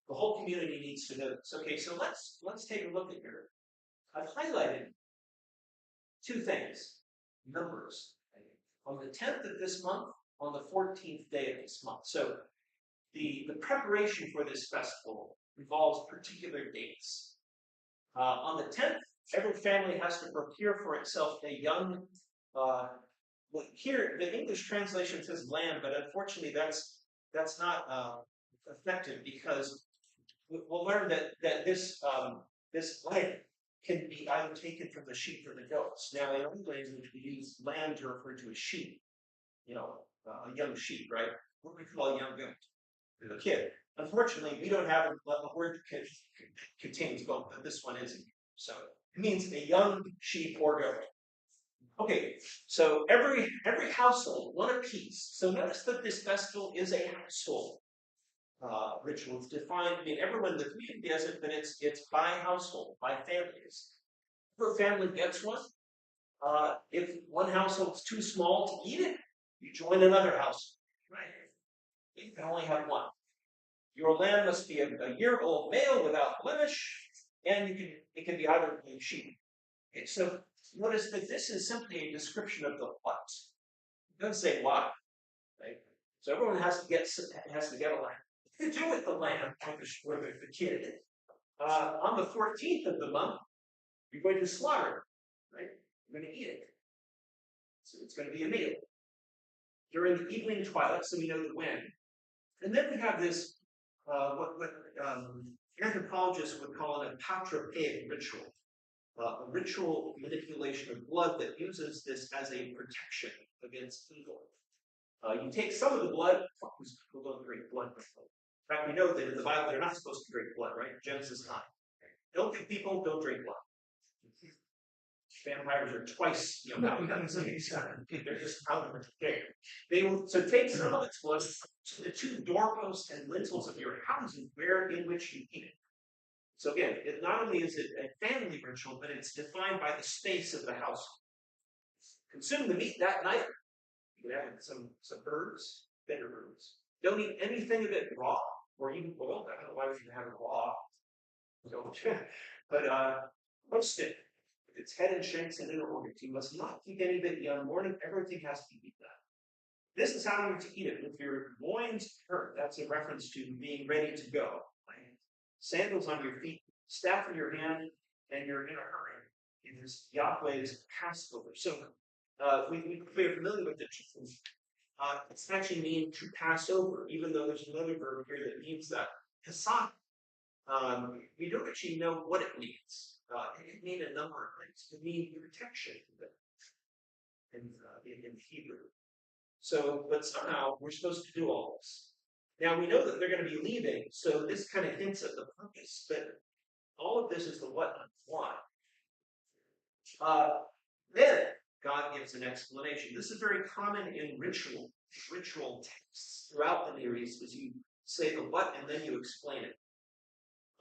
the whole community needs to know this. Okay, so let's take a look at here. I've highlighted two things. Numbers. On the 10th of this month, on the 14th day of this month. So the preparation for this festival involves particular dates. On the 10th, every family has to procure for itself a young, here the English translation says lamb, but unfortunately that's not effective because we'll learn that this lamb can be either taken from the sheep or the goats. Now, in other language, we use lamb to refer to a sheep, a young sheep, right? What we call a young goat, a kid. Unfortunately, we don't have a word that contains both, but this one isn't. So it means a young sheep or goat. Okay, so every household, one apiece. So notice that this festival is a household ritual. It's defined. I mean, everyone in the community does it, but it's by household, by families. If a family gets one, if one household's too small to eat it, you join another household. Right? You can only have one. Your lamb must be a year-old male without blemish, and it can be either a sheep. Okay, so notice that this is simply a description of the what. It doesn't say why. Right? So everyone has to get a lamb. You do with the lamb or the kid. On the 14th of the month, you're going to slaughter it, right? You're going to eat it. So it's going to be a meal. During the evening twilight, so we know the when. And then we have this, what anthropologists would call an apotropaic ritual. A ritual manipulation of blood that uses this as a protection against evil. You take some of the blood, people don't drink blood. In fact, we know that in the Bible they're not supposed to drink blood, right? Genesis 9. Don't think people don't drink blood. Vampires are twice, they're just out of there. They will so take some of its blood to the two doorposts and lintels of your houses, in which you eat it. So again, not only is it a family ritual, but it's defined by the space of the house. Consume the meat that night. You can have some herbs, bitter herbs. Don't eat anything of it raw or even boiled. I don't know why we should have it raw. But roast it. Its head and shanks and inner organs. You must not keep any of it beyond morning. Everything has to be eaten. This is how you're to eat it. With your loins hurt. That's a reference to being ready to go. Sandals on your feet, staff in your hand, and you're in a hurry. It is Yahweh's Passover. So we're familiar with the term. It's actually mean to pass over, even though there's another verb here that means that. Pesach. We don't actually know what it means. It can mean a number of things. It can mean protection in Hebrew. So, but somehow we're supposed to do all this. Now we know that they're going to be leaving, so this kind of hints at the purpose, but all of this is the what and why. Then God gives an explanation. This is very common in ritual texts throughout the Near East, as you say the what and then you explain it.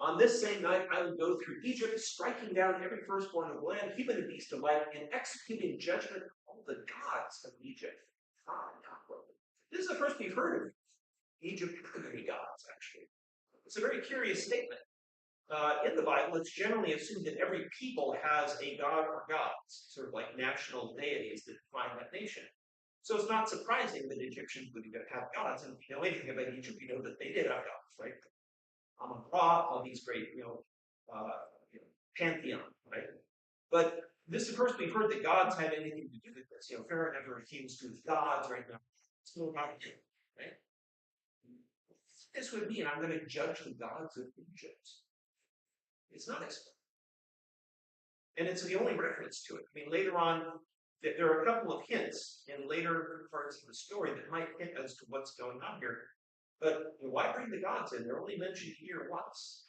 On this same night, I will go through Egypt, striking down every firstborn of the land, human and beast alike, and executing judgment on all the gods of Egypt. This is the first we've heard of Egypt having any gods, actually. It's a very curious statement. In the Bible, it's generally assumed that every people has a god or gods, sort of like national deities that define that nation. So it's not surprising that Egyptians would have gods, and if you know anything about Egypt, you know that they did have gods, right? Amun-Ra, all these great, pantheon, right? But this is the first we've heard that gods had anything to do with this. Pharaoh never refused to his gods, right? It's no about him, right? This would mean I'm going to judge the gods of Egypt. It's not explained. And it's the only reference to it. I mean, later on, there are a couple of hints in later parts of the story that might hint as to what's going on here. But why bring the gods in? They're only mentioned here once.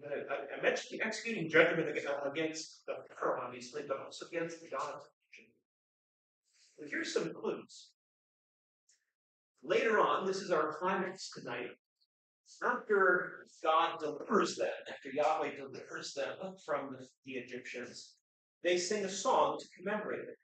I mentioned executing judgment against the Pharaoh, obviously, but also against the gods. But here's some clues. Later on, this is our climax tonight. After God delivers them, after Yahweh delivers them from the Egyptians, they sing a song to commemorate it.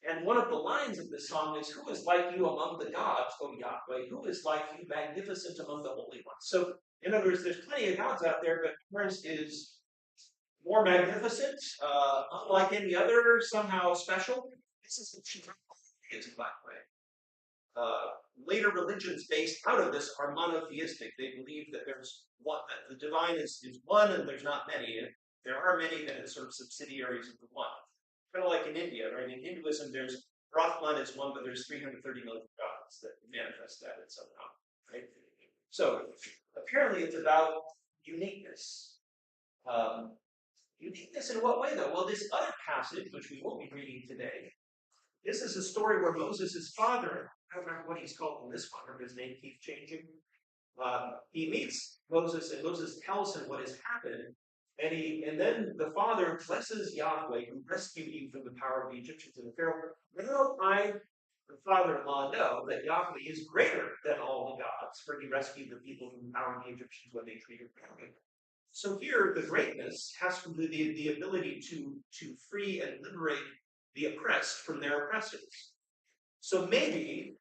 And one of the lines of this song is, "Who is like you among the gods, O Yahweh? Who is like you, magnificent among the holy ones?" So, in other words, there's plenty of gods out there, but yours is more magnificent, unlike any other, somehow special. This is the chief by the way. Later religions based out of this are monotheistic. They believe that there's one, that the divine is one, and there's not many. And there are many that are sort of subsidiaries of the one. Kind of like in India, right? In Hinduism, there's Brahman is one, but there's 330 million gods that manifest that in somehow, right? So apparently, it's about uniqueness. Uniqueness in what way, though? Well, this other passage, which we won't be reading today, this is a story where Moses' father, I don't remember what he's called in this one, or his name keeps changing. He meets Moses, and Moses tells him what has happened. And then the father blesses Yahweh, who rescued you from the power of the Egyptians and the Pharaoh. Now I, the father-in-law, know that Yahweh is greater than all the gods, for he rescued the people from the power of the Egyptians when they treated Pharaoh. So here, the greatness has to do the ability to free and liberate the oppressed from their oppressors. So maybe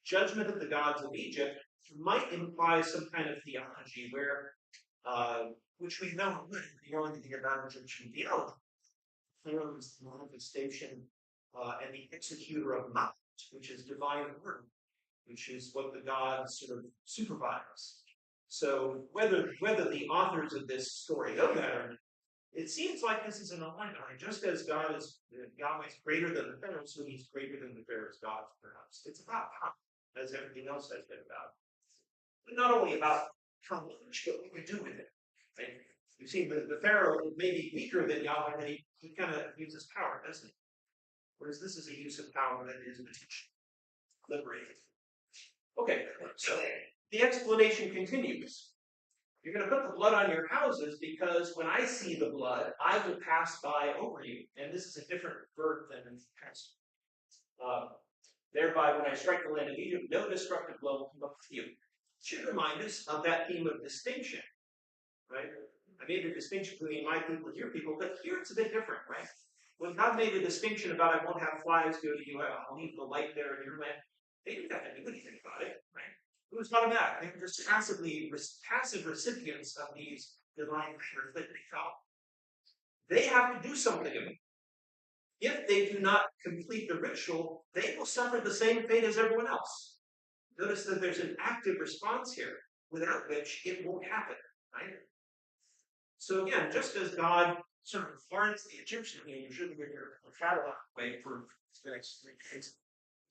judgment of the gods of Egypt might imply some kind of theology where, which we know anything about Egyptian theology. Pharaoh is the manifestation and the executor of Ma'at, which is divine word, which is what the gods sort of supervise. So whether the authors of this story know that or not, it seems like this is an alignment. Just as Yahweh is greater than the Pharaoh, so he's greater than the Pharaoh's gods, perhaps. It's about power, as everything else has been about. But not only about how much, but what we do with it. Right? You see, the Pharaoh may be weaker than Yahweh, but he kind of uses power, doesn't he? Whereas this is a use of power that is liberated. Okay, so the explanation continues. You're going to put the blood on your houses because when I see the blood, I will pass by over you. And this is a different verb than in the past. Thereby, when I strike the land of Egypt, no destructive blow will come up with you. It should remind us of that theme of distinction, right? I made a distinction between my people and your people, but here it's a bit different, right? When God made a distinction about I won't have flies go to you, I'll leave the light there in your land, they didn't have to do anything about it, right? It was automatic. They were just passive recipients of these divine prayers that they felt. They have to do something about it. If they do not complete the ritual, they will suffer the same fate as everyone else. Notice that there's an active response here, without which it won't happen, right? So again, just as God sort of warns the Egyptian, you shouldn't get your shadow way for the next 3 days.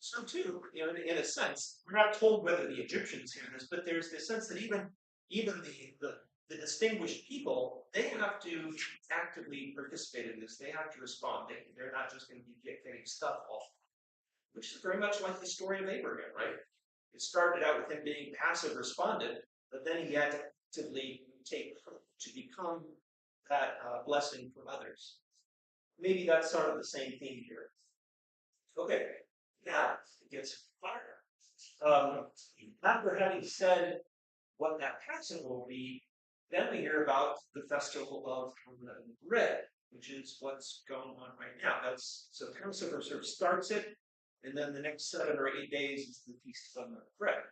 So too, in a sense, we're not told whether the Egyptians hear this, but there's the sense that even the distinguished people, they have to actively participate in this. They have to respond. They're not just going to be getting stuff off, which is very much like the story of Abraham, right? It started out with him being passive respondent, but then he had to actively take to become that blessing from others. Maybe that's sort of the same theme here. Okay. Now it gets harder. After having said what that passing will be, Then we hear about the festival of unleavened bread, which is what's going on right now. So Passover sort of starts it, and then the next 7 or 8 days is the Feast of Unleavened Bread.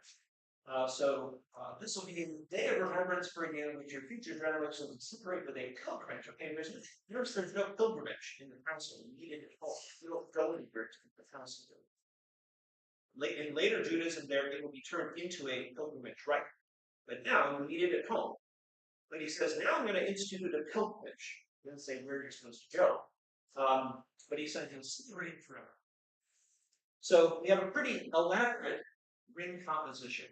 This will be a day of remembrance for you, which your future generations will celebrate with a pilgrimage. Okay, there's no pilgrimage in the Passover. You need it at home. You don't go anywhere to the Passover. In later Judaism, it will be turned into a pilgrimage rite. But now you need it at home. But he says, now I'm going to institute a pilgrimage. He doesn't say where you're supposed to go. But he said he'll celebrate forever. So we have a pretty elaborate ring composition.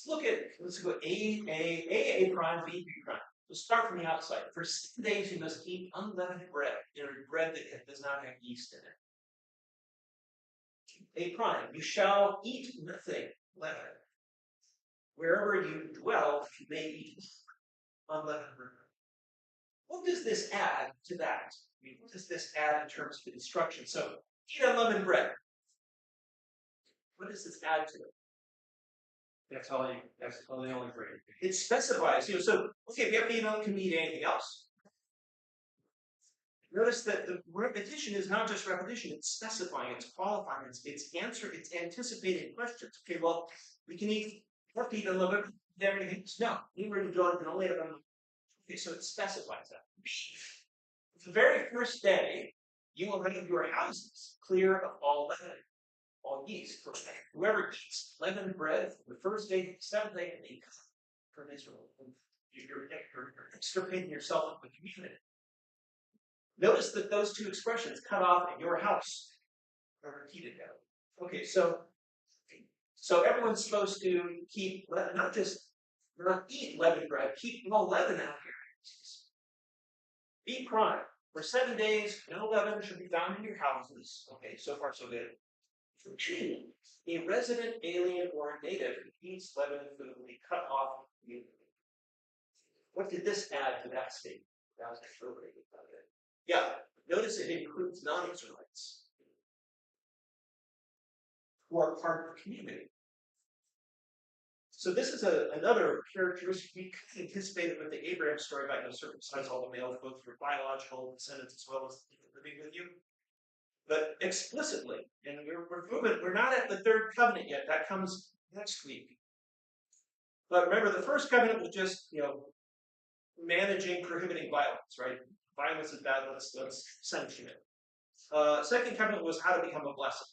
Let's go A prime, B prime. We'll start from the outside. For 6 days you must eat unleavened bread, bread that does not have yeast in it. A prime, you shall eat nothing leavened. Wherever you dwell, you may eat unleavened bread. What does this add to that? What does this add in terms of the instruction? So, eat unleavened bread. What does this add to it? That's all the only bread. It specifies, so, okay, if you have to eat unleavened, can we eat anything else? Notice that the repetition is not just repetition, it's specifying, it's qualifying, it's anticipating questions. Okay, well, we can eat unleavened bread. No, anywhere you go, you can only have unleavened. Okay, so it specifies that. The very first day, you will have your houses clear of all leaven, all yeast. Whoever eats leavened bread from the first day to the seventh day, they come from Israel. You're extricating yourself from the community. Notice that those two expressions, cut off at your house, are repeated now. Okay, so everyone's supposed to keep, not eat leavened bread, keep no leaven out here. Be prime. For 7 days, no leaven should be found in your houses. Okay, so far so good. For a resident alien or a native who eats leavened food will be cut off immediately. What did this add to that statement? That was yeah, notice it includes non-Israelites who are part of the community. So this is another characteristic we anticipated with the Abraham story about circumcise all the males, both your biological descendants as well as living with you. But explicitly, and we're not at the third covenant yet. That comes next week. But remember, the first covenant was just managing, prohibiting violence, right? Violence is bad. Let's sanction it. Second covenant was how to become a blessing.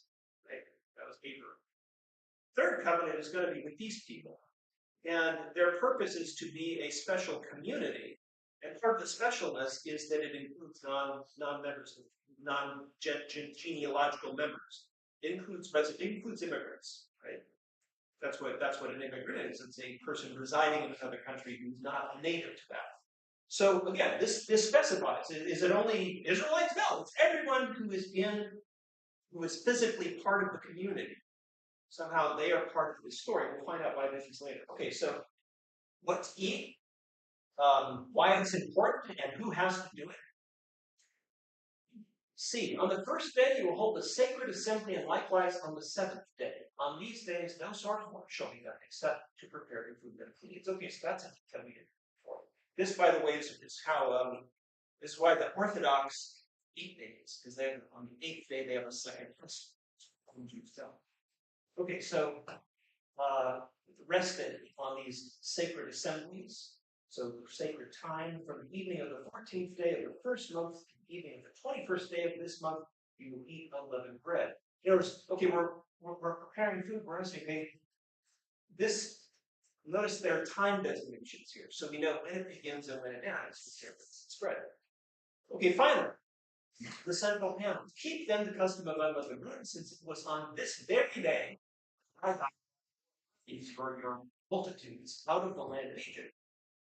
Right? That was Abraham. Third covenant is going to be with these people. And their purpose is to be a special community. And part of the specialness is that it includes non-members, non-genealogical members. It includes immigrants, right? That's what an immigrant is. It's a person residing in another country who's not a native to that. So again, this specifies. Is it only Israelites? No, it's everyone who is physically part of the community. Somehow they are part of the story. We'll find out why this is later. Okay, so what to eat, why it's important, and who has to do it. C. On the first day you will hold a sacred assembly, and likewise on the seventh day. On these days, no sort of work shall be done except to prepare your food and clean. Okay, so that's what we did before. This, by the way, is why the Orthodox eat days, because then on the 8th day they have a second festival. Okay, so rested on these sacred assemblies. So sacred time from the evening of the 14th day of the first month to the evening of the 21st day of this month, you will eat unleavened bread. Okay, we're preparing food. We're saying notice there are time designations here, so we know when it begins and when it ends. Spread. Okay, finally, the central panel. Keep then the custom of unleavened bread, since it was on this very day I got these for your multitudes out of the land of Egypt.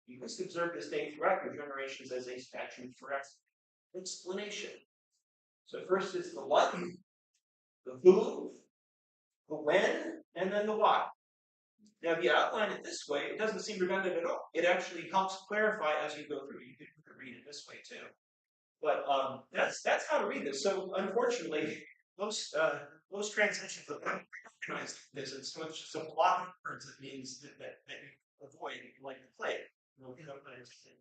You must observe this day throughout your generations as a statute forever. Explanation. So first is the what, the who, the when, and then the why. Now, if you outline it this way, it doesn't seem redundant at all. It actually helps clarify as you go through. You could read it this way too. But that's how to read this. So unfortunately, most translations don't recognize this. It's just a block of words that means that you avoid like the plague. No, you don't understand.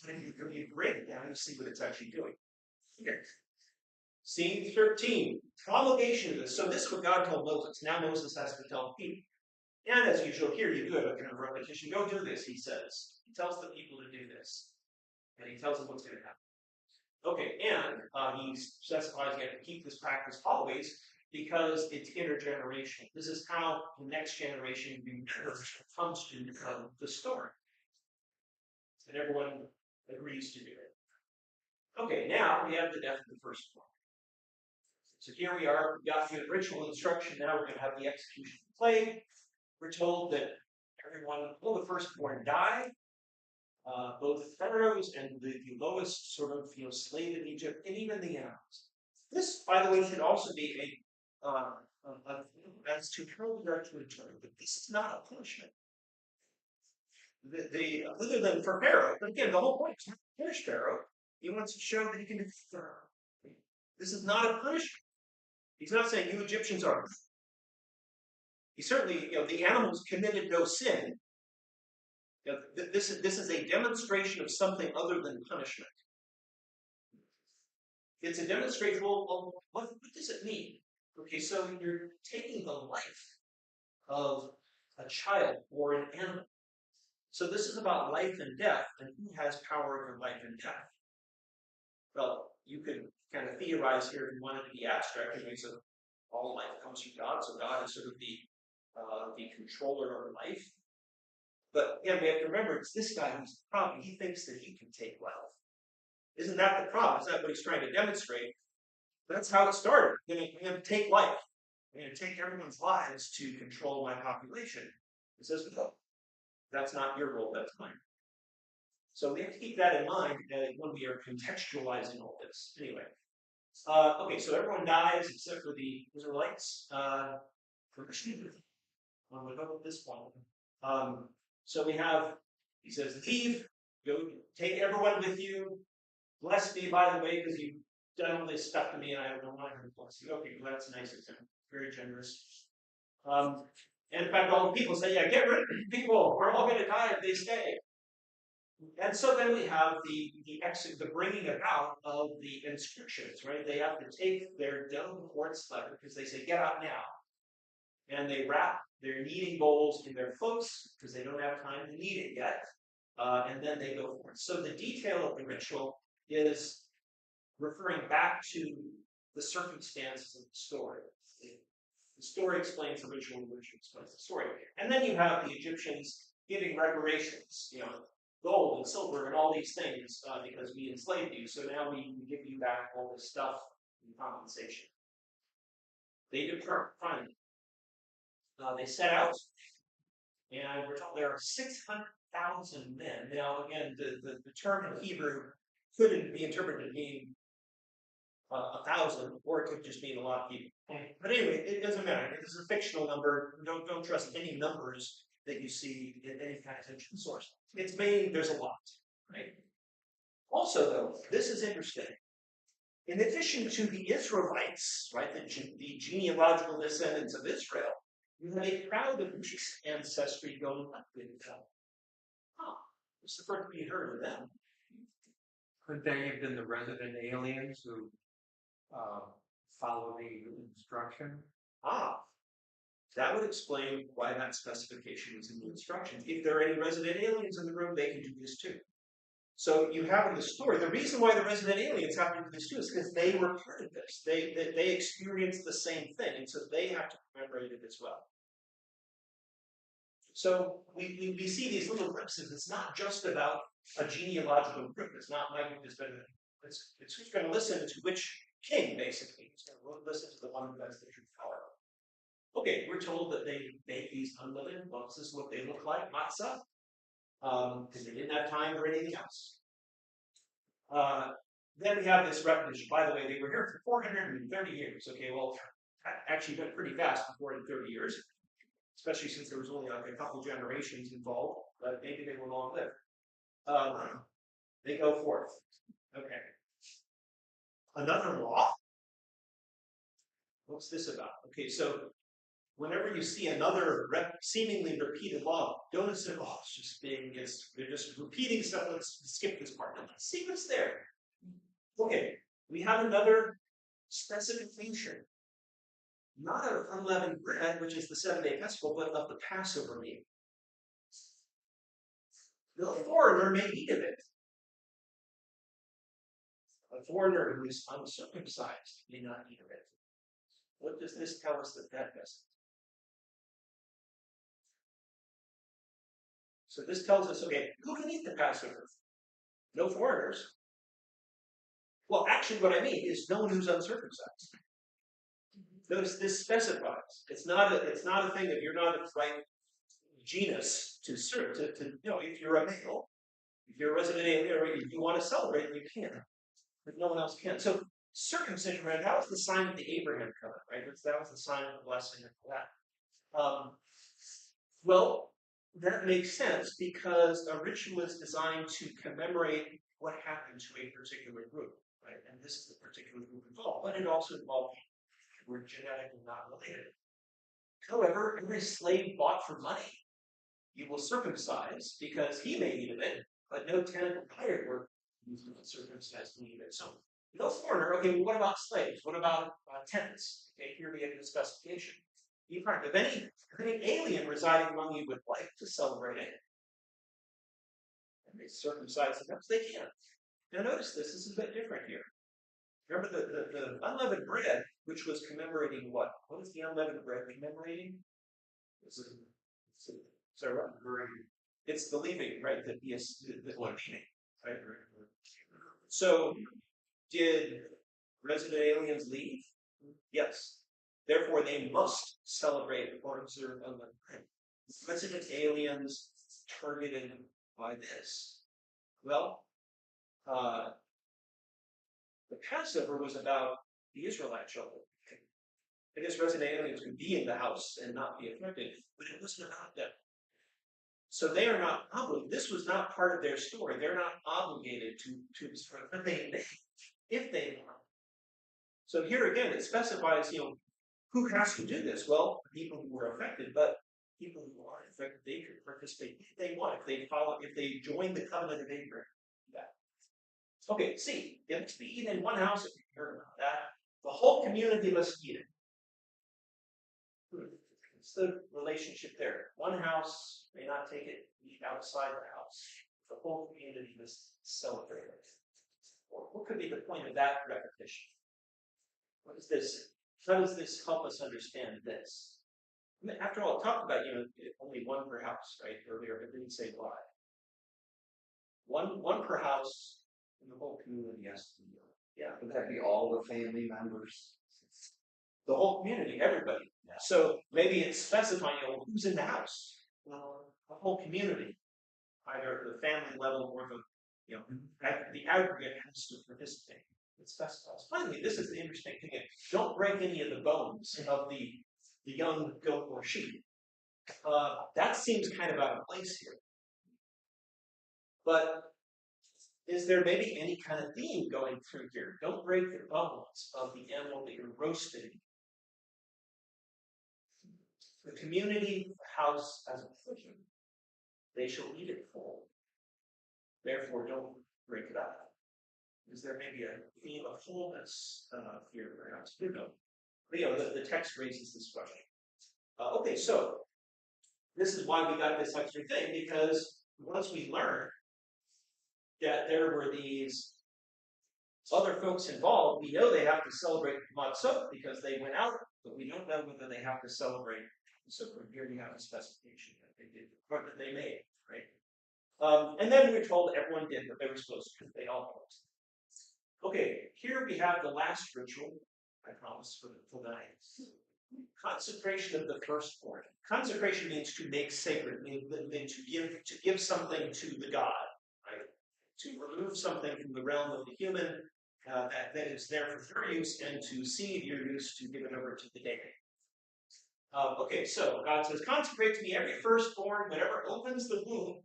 If you break it down, you see what it's actually doing. Okay. Scene 13, promulgation of this. So this is what God told Moses. Now Moses has to tell people. And as usual, here you do have a kind of repetition. Go do this, he says. He tells the people to do this. And he tells them what's going to happen. Okay, and he specifies you have to keep this practice always because it's intergenerational. This is how the next generation comes to the story. And everyone agrees to do it. Okay, now we have the death of the firstborn. So here we are, we got the ritual instruction, now we're going to have the execution of the plague. We're told that the firstborn die. Both pharaohs and the lowest sort of slave in Egypt, and even the animals. This, by the way, should also be as to how we are to return, but this is not a punishment. Other than for Pharaoh, but again, the whole point is not to punish Pharaoh. He wants to show that he can defeat Pharaoh. This is not a punishment. He's not saying you Egyptians are. He certainly, the animals committed no sin. This is a demonstration of something other than punishment. It's a demonstration. Well, what does it mean? Okay, so you're taking the life of a child or an animal. So this is about life and death, and who has power over life and death? Well, you could kind of theorize here if you wanted to be abstract. So all life comes from God, so God is sort of the controller of life. But again, we have to remember it's this guy who's the problem. He thinks that he can take life. Isn't that the problem? Is that what he's trying to demonstrate? That's how it started. I'm going to take life. I'm going to take everyone's lives to control my population. He says, no, that's not your role, that's mine. So we have to keep that in mind when we are contextualizing all this. Anyway, okay, so everyone dies except for the Israelites. I'm going to go with this one. So we have, he says, leave, go take everyone with you. Bless me, by the way, because you've done all this stuff to me and I don't want to bless you. Okay, well, that's nice of him. Very generous. And in fact, all the people say, yeah, get rid of people. We're all going to die if they stay. And so then we have the bringing about of the inscriptions, right? They have to take their dung quartz leather because they say, get out now. And they wrap their kneading bowls in their cloaks because they don't have time to knead it yet. And then they go for it. So the detail of the ritual is referring back to the circumstances of the story. The story explains the ritual, the ritual explains the story. And then you have the Egyptians giving reparations, gold and silver and all these things because we enslaved you. So now we give you back all this stuff in compensation. They depart finally. They set out, and we're told there are 600,000 men. Now, again, the term in Hebrew couldn't be interpreted to mean 1,000, or it could just mean a lot of people. But anyway, it doesn't matter. This is a fictional number. Don't trust any numbers that you see in any kind of ancient source. It's meaning there's a lot, right? Also, though, this is interesting. In addition to the Israelites, right, the genealogical descendants of Israel, you have a crowd of mixed ancestry going up with them. It's the first we heard of them. Could they have been the resident aliens who follow the instruction? That would explain why that specification is in the instructions. If there are any resident aliens in the room, they can do this too. So you have in the story, the reason why the resident aliens have to do this too is because they were part of this. They experienced the same thing, and so they have to commemorate it as well. So we see these little glimpses. It's not just about a genealogical group. It's not my group is better than it's who's going to listen to which king, basically. Who's going to listen to the one who has the true power. Okay, we're told that they make these unleavened. Well, this is what they look like, matzah. Because they didn't have time for anything else. Then we have this repetition. By the way, they were here for 430 years. Okay, well, that actually went pretty fast for 430 years, especially since there was only like a couple generations involved, but maybe they were long-lived. They go forth. Okay. Another law. What's this about? Okay, so whenever you see another seemingly repeated law, don't assume, oh, it's just they're just repeating stuff. Let's skip this part. Let's see what's there. Okay, we have another specification, not of unleavened bread, which is the 7-day festival, but of the Passover meal. The foreigner may eat of it. A foreigner who is uncircumcised may not eat of it. What does this tell us that does? So this tells us, okay, who can eat the Passover? No foreigners. Well, actually, what I mean is no one who's uncircumcised. Notice this specifies. It's not a thing that you're not a right genus to serve. If you're a male, if you're a resident alien, or if you want to celebrate, you can, but no one else can. So circumcision, right? That was the sign of the Abraham covenant, right? That was the sign of the blessing of that. Well, that makes sense because a ritual is designed to commemorate what happened to a particular group, right? And this is the particular group involved, but it also involved people who were genetically not related. However, every slave bought for money, you will circumcise because he may eat of it, but no tenant or hired worker who's not circumcised can eat of it. So no foreigner. Okay, well, what about slaves? What about tenants? Okay, here we have the specification. If any alien residing among you would like to celebrate it, and they circumcise themselves, they can. Now notice this is a bit different here. Remember the unleavened bread, which was commemorating what? What is the unleavened bread commemorating? It's the leaving, right? The leaving, right? So did resident aliens leave? Yes. Therefore, they must celebrate or observe unleavened bread. Resident aliens targeted by this. Well, the Passover was about the Israelite children. I guess resident aliens could be in the house and not be affected, but it wasn't about them. So they are not obligated. This was not part of their story. They're not obligated to observe, but they may, if they want. So here again, it specifies, who has to do this? Well, people who were affected, but people who aren't affected, they could participate if they want, if they join the covenant of Abraham. Yeah. Okay, see, it must be eaten in one house if you heard about that. The whole community must eat it. It's the relationship there. One house may not take it, eat outside the house. The whole community must celebrate it. What could be the point of that repetition? What is this? How does this help us understand this? I mean, after all, it talked about, only one per house, right? Earlier, but it didn't say why. One per house, and the whole community has to be. Yeah. Would that be all the family members? The whole community, everybody. Yeah. So maybe it's specifying, who's in the house? Well, the whole community, either at the family level or the aggregate has to participate. It specifies. Finally, this is the interesting thing. Don't break any of the bones of the young goat or sheep. That seems kind of out of place here. But is there maybe any kind of theme going through here? Don't break the bones of the animal that you're roasting. The community, the house as a portion, they shall eat it full. Therefore, don't break it up. Is there maybe a theme of wholeness here, perhaps? The text raises this question. Okay, so this is why we got this extra thing, because once we learned that there were these other folks involved, we know they have to celebrate Matzot because they went out, but we don't know whether they have to celebrate. So here we have a specification that they did, or that they made, right? And then we're told everyone did what they were supposed to. They all helped. Okay, here we have the last ritual, I promise, for tonight. Consecration of the firstborn. Consecration means to make sacred, means to give something to the god, right? To remove something from the realm of the human that is there for their use, and to cede your use to give it over to the deity. Okay, so God says, consecrate to me every firstborn, whatever opens the womb,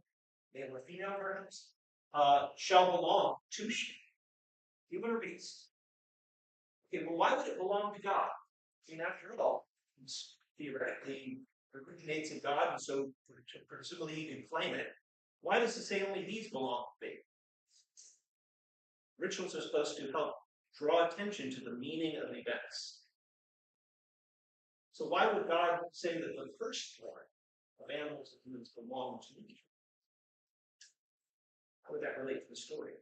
male or female perhaps, shall belong to me. Human or beast. Okay, well, why would it belong to God? I mean, after all, theoretically originates in God, and so presumably you can claim it. Why does it say only these belong to me? Rituals are supposed to help draw attention to the meaning of events. So why would God say that the firstborn of animals and humans belong to me? How would that relate to the story?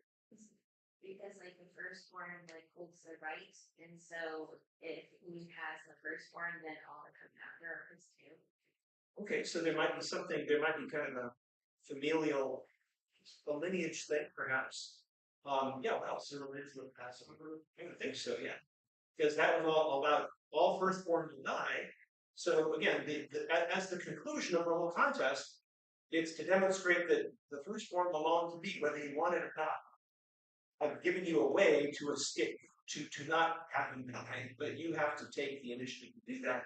Because like the firstborn like holds the rights, and so if he has the firstborn, then all that come after are his too. Okay, so there might be kind of a familial, a lineage thing, perhaps. Yeah, well, so related to the Passover. I would think so, yeah. Because that was all about all firstborn will die. So again, as the conclusion of the whole contest, it's to demonstrate that the firstborn belonged to me, whether you want it or not. I've given you a way to escape, to not have him die, but you have to take the initiative to do that.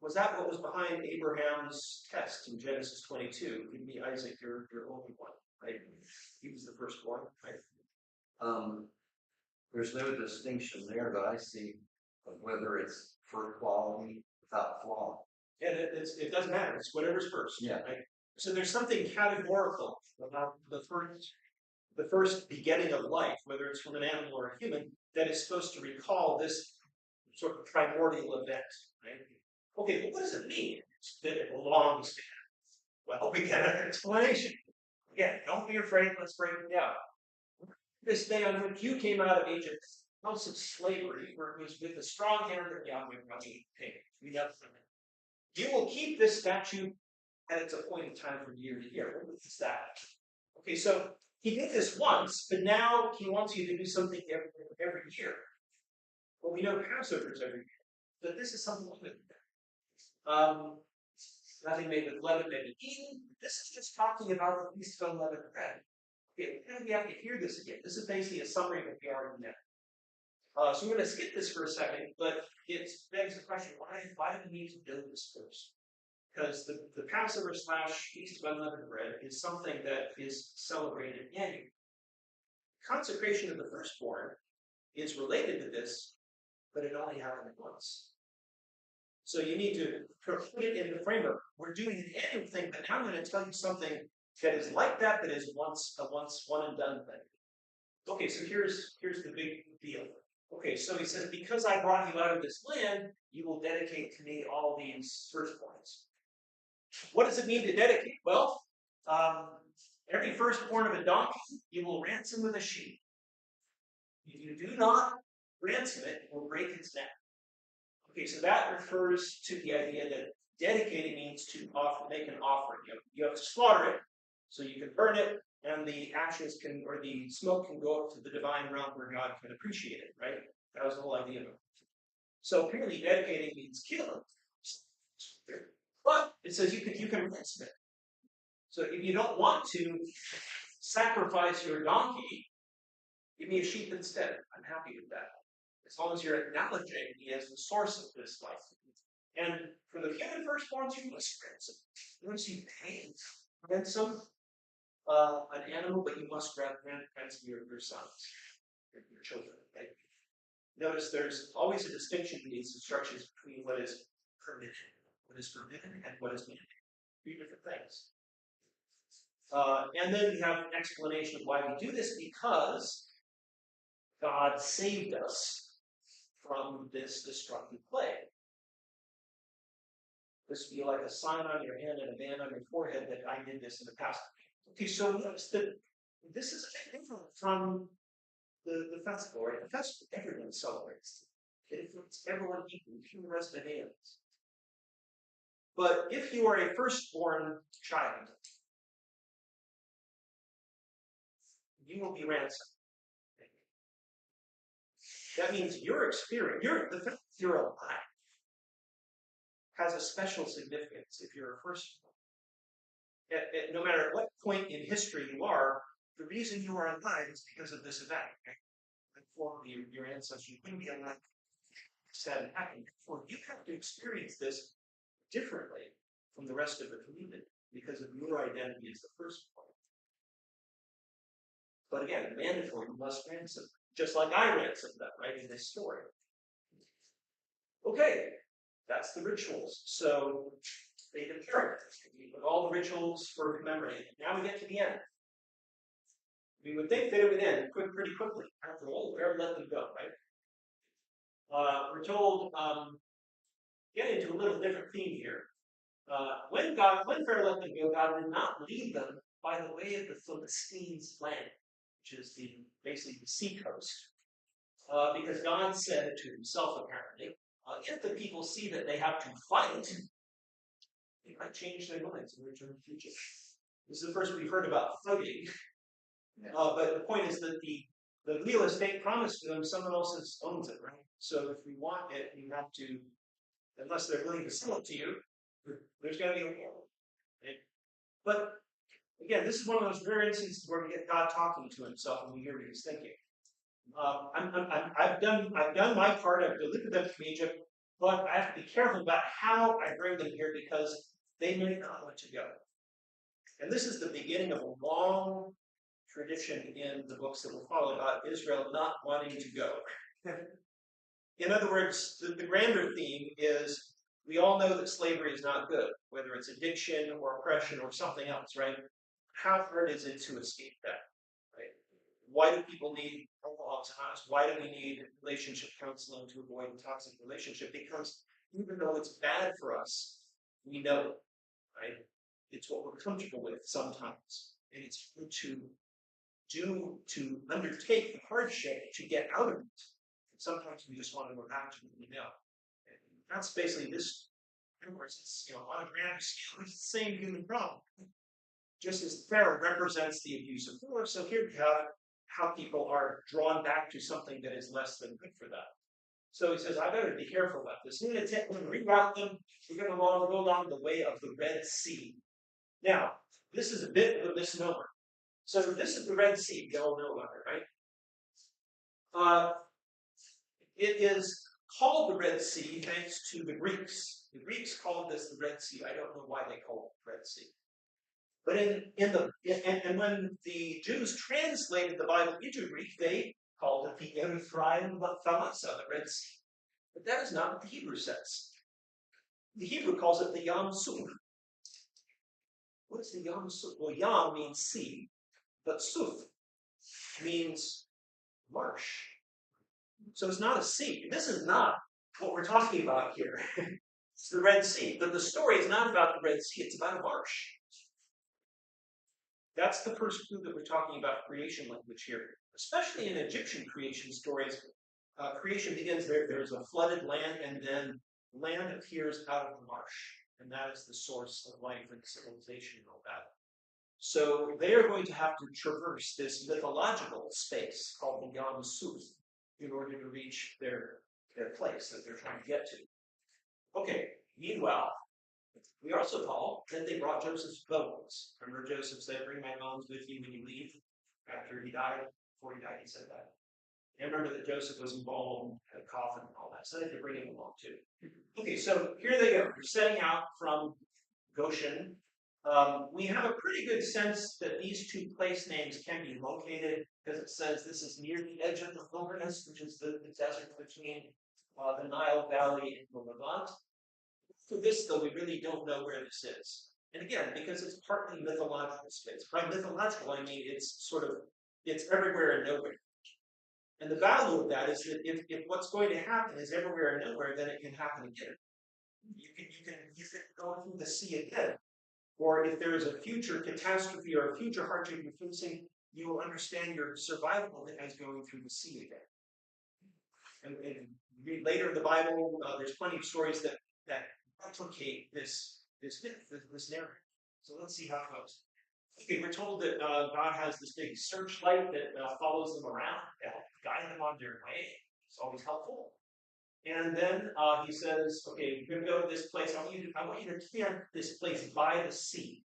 Was that what was behind Abraham's test in Genesis 22? Give me Isaac, your only one, right? He was the firstborn, right? There's no distinction there that I see of whether it's first quality without flaw. And it doesn't matter. It's whatever's first. Yeah. Right? So there's something categorical about the first begetting of life, whether it's from an animal or a human, that is supposed to recall this sort of primordial event. Right? Okay, well, what does it mean that it belongs to him? Well, we get an explanation. Again, don't be afraid. Let's break it down. This day on which you came out of Egypt, house of slavery, where it was with a strong hand of Yahweh running pain. You will keep this statute at its appointed time from year to year. What is that? Okay, so he did this once, but now he wants you to do something every year. Well, we know Passover is every year, but this is something different. Nothing made with leaven made with eaten. This is just talking about the feast of unleavened bread. Okay, we have to hear this again. This is basically a summary of what we already know. So we're going to skip this for a second, but it begs the question: why do we need to know this first? Because the Passover / Feast of Unleavened Bread is something that is celebrated annually. Consecration of the firstborn is related to this, but it only happened once. So you need to put it in the framework. We're doing an annual thing, but now I'm going to tell you something that is like that is a once one and done thing. Okay, so here's the big deal. Okay, so he says, because I brought you out of this land, you will dedicate to me all these firstborns. What does it mean to dedicate? Well, every firstborn of a donkey, you will ransom with a sheep. If you do not ransom it, it will break its neck. Okay, so that refers to the idea that dedicating means to make an offering. You have to slaughter it, so you can burn it, and the ashes or the smoke can go up to the divine realm where God can appreciate it, right? That was the whole idea of it. So apparently dedicating means killing. But it says you can ransom it. So if you don't want to sacrifice your donkey, give me a sheep instead. I'm happy with that. As long as you're acknowledging me as the source of this life. And for the human firstborns, you must ransom. You want to see ransom an animal, but you must ransom your sons, your children. Right? Notice there's always a distinction in these instructions between what is permitted and what is mandated. Two different things. And then we have an explanation of why we do this, because God saved us from this destructive plague. This would be like a sign on your hand and a band on your forehead that I did this in the past. Okay, so notice that this is a bit different from the festival, right? The festival, everyone celebrates. It influences everyone equally, even the rest of the aliens. But if you are a firstborn child, you will be ransomed. That means your experience, the fact that you're alive, has a special significance if you're a firstborn. No matter what point in history you are, the reason you are alive is because of this event. For your ancestors, you wouldn't be alive if that hadn't happened. Therefore, you have to experience this differently from the rest of the community because of your identity as the firstborn. But again, mandatory, you must ransom, just like I ransomed them, right, in this story. Okay, That's the rituals. So they did carry with all the rituals for commemorating. Now we get to the end. We would think that it would end pretty quickly. After all, Pharaoh let them go, right? We're told, get into a little different theme here. When Pharaoh let them go, God did not lead them by the way of the Philistines' land, which is basically the seacoast. Because God said to himself, apparently, if the people see that they have to fight, they might change their minds and return to Egypt. This is the first we've heard about fighting. But the point is that the real estate promised to them, someone else owns it, right? So if you want it, you have to, unless they're willing to sell it to you, there's got to be a war. Right? But again, this is one of those rare instances where we get God talking to himself and we hear what he's thinking. I've done my part. I've delivered them from Egypt, but I have to be careful about how I bring them here because they may not want to go. And this is the beginning of a long tradition in the books that will follow about Israel not wanting to go. In other words, the grander theme is we all know that slavery is not good, whether it's addiction or oppression or something else, right? How hard is it to escape that, right? Why do people need alcoholics anonymous? Why do we need relationship counseling to avoid a toxic relationship? Because even though it's bad for us, we know it, right? It's what we're comfortable with sometimes. And it's good to undertake the hardship to get out of it. And sometimes we just want to go back to what we know. And that's basically this. Of course, it's on a grand scale, it's the same human problem. Just as Pharaoh represents the abuse of force, so here we have how people are drawn back to something that is less than good for them. So he says, I better be careful about this. We're going to reroute them. We're going to go along the way of the Red Sea. Now, this is a bit of a misnomer. So this is the Red Sea. You all know about it, right? It is called the Red Sea thanks to the Greeks. The Greeks called this the Red Sea. I don't know why they called it the Red Sea. But when the Jews translated the Bible into Greek, they called it the Erythraeum Thalassa, the Red Sea. But that is not what the Hebrew says. The Hebrew calls it the Yam Suf. What is the Yam Suf? Well, Yam means sea, but Suf means marsh. So it's not a sea. This is not what we're talking about here. It's the Red Sea. But the story is not about the Red Sea, it's about a marsh. That's the first clue that we're talking about creation language here. Especially in Egyptian creation stories, creation begins there's a flooded land, and then land appears out of the marsh. And that is the source of life and civilization and all that. So they are going to have to traverse this mythological space called the Yam Suf in order to reach their place that they're trying to get to. Okay, meanwhile, we also call that they brought Joseph's bones. Remember Joseph said, bring my bones with you when you leave? After he died, before he died, he said that. And remember that Joseph was involved in a coffin and all that, so they could bring him along too. Okay, so here they go. They're setting out from Goshen. We have a pretty good sense that these two place names can be located because it says this is near the edge of the wilderness, which is the desert between the Nile Valley and the Levant. For this, though, we really don't know where this is. And again, because it's partly mythological space. By mythological, I mean it's everywhere and nowhere. And the value of that is that if what's going to happen is everywhere and nowhere, then it can happen again. You can go through the sea again. Or if there is a future catastrophe or a future hardship you're facing, you will understand your survival as going through the sea again. And read later in the Bible, there's plenty of stories that replicate this narrative. So let's see how it goes. Okay, we're told that God has this big searchlight that follows them around to help guide them on their way. It's always helpful. And then he says, okay, we're going to go to this place. I want you to camp this place by the sea.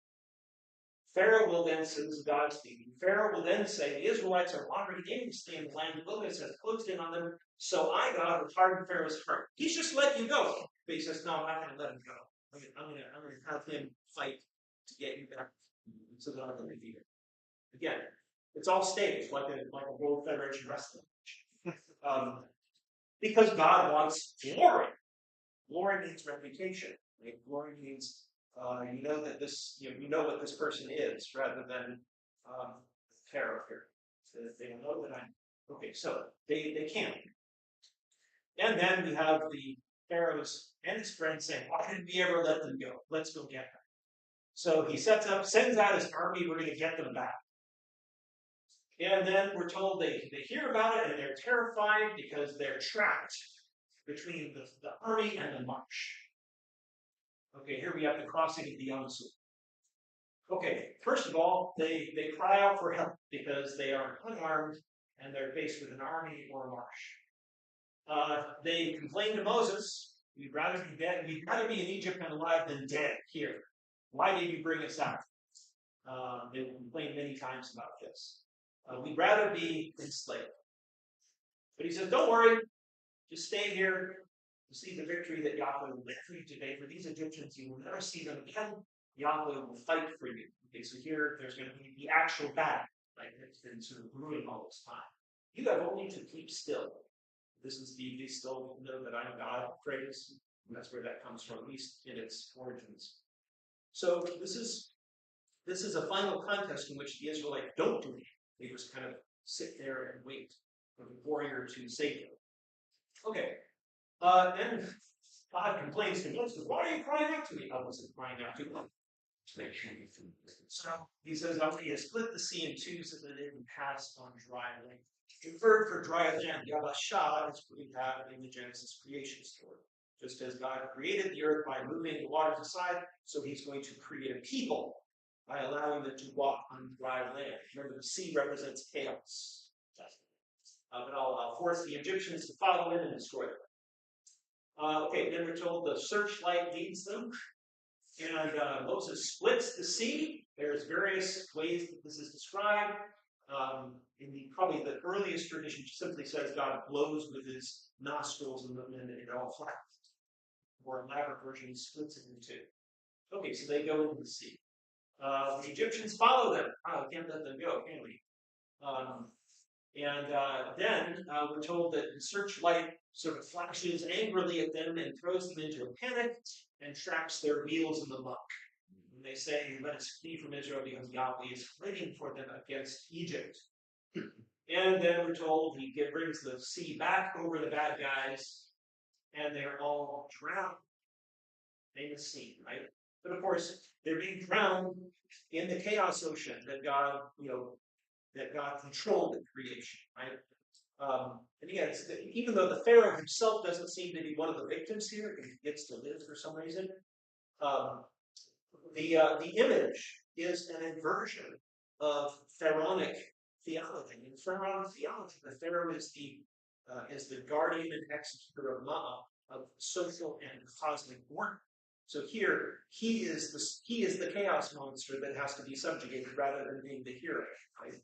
Pharaoh will then say, this is God speaking, Pharaoh will then say, the Israelites are wandering aimlessly in the land. The wilderness has closed in on them. So I, God, will harden Pharaoh's heart. He's just letting you go. But he says, no, I'm not going to let him go. I'm going to have him fight to get you back so that I'm going to defeat him. Again, it's all staged, like a World Federation wrestling match. Because God wants glory. Glory means reputation. Right? Glory means you know that this, you know what this person is, rather than character. So that they know that I'm okay. So they can't. And then we have the Pharaoh's and his friends saying, "Why didn't we ever let them go? Let's go get them." So he sends out his army. We're going to get them back. And then we're told they hear about it and they're terrified because they're trapped between the army and the marsh. Okay, here we have the crossing of the Yangtze. Okay, first of all, they cry out for help because they are unarmed and they're faced with an army or a marsh. They complain to Moses, we'd rather be dead, we'd rather be in Egypt and alive than dead here. Why did you bring us out? They complained many times about this. We'd rather be enslaved. But he says, don't worry, just stay here to see the victory that Yahweh will live for you today. For these Egyptians, you will never see them again. Yahweh will fight for you. Okay, so here there's going to be the actual battle, like it's been sort of brewing all this time. You have only to keep still. This is the "be still, know that I am God" phrase. And that's where that comes from, at least in its origins. So this is a final contest in which the Israelites don't do anything. They just kind of sit there and wait for the warrior to save them. Okay. Then God complains to Moses, "Why are you crying out to me?" I wasn't crying out to him. So he says, "He has split the sea in two so that it can pass on dry land." The word for dry land, Yabashah, is what we have in the Genesis creation story. Just as God created the earth by moving the waters aside, so he's going to create a people by allowing them to walk on dry land. Remember, the sea represents chaos. But I'll force the Egyptians to follow in and destroy them. Okay, then we're told the searchlight leads them, and Moses splits the sea. There's various ways that this is described. In probably the earliest tradition, simply says God blows with his nostrils and it all flattens. More elaborate version splits it in two. Okay, so they go into the sea. The Egyptians follow them. Oh, we can't let them go, can we? Then we're told that the searchlight sort of flashes angrily at them and throws them into a panic and traps their wheels in the muck. And they say, "Let us flee from Israel because Yahweh is fighting for them against Egypt." And then we're told he brings the sea back over the bad guys, and they're all drowned. Famous scene, right? But of course, they're being drowned in the chaos ocean that God, that God controlled in creation, right? And again, even though the Pharaoh himself doesn't seem to be one of the victims here, he gets to live for some reason. The image is an inversion of pharaonic theology. In pharaonic theology, the Pharaoh is the guardian and executor of Ma'at, of social and cosmic order. So here, he is the chaos monster that has to be subjugated rather than being the hero. Right?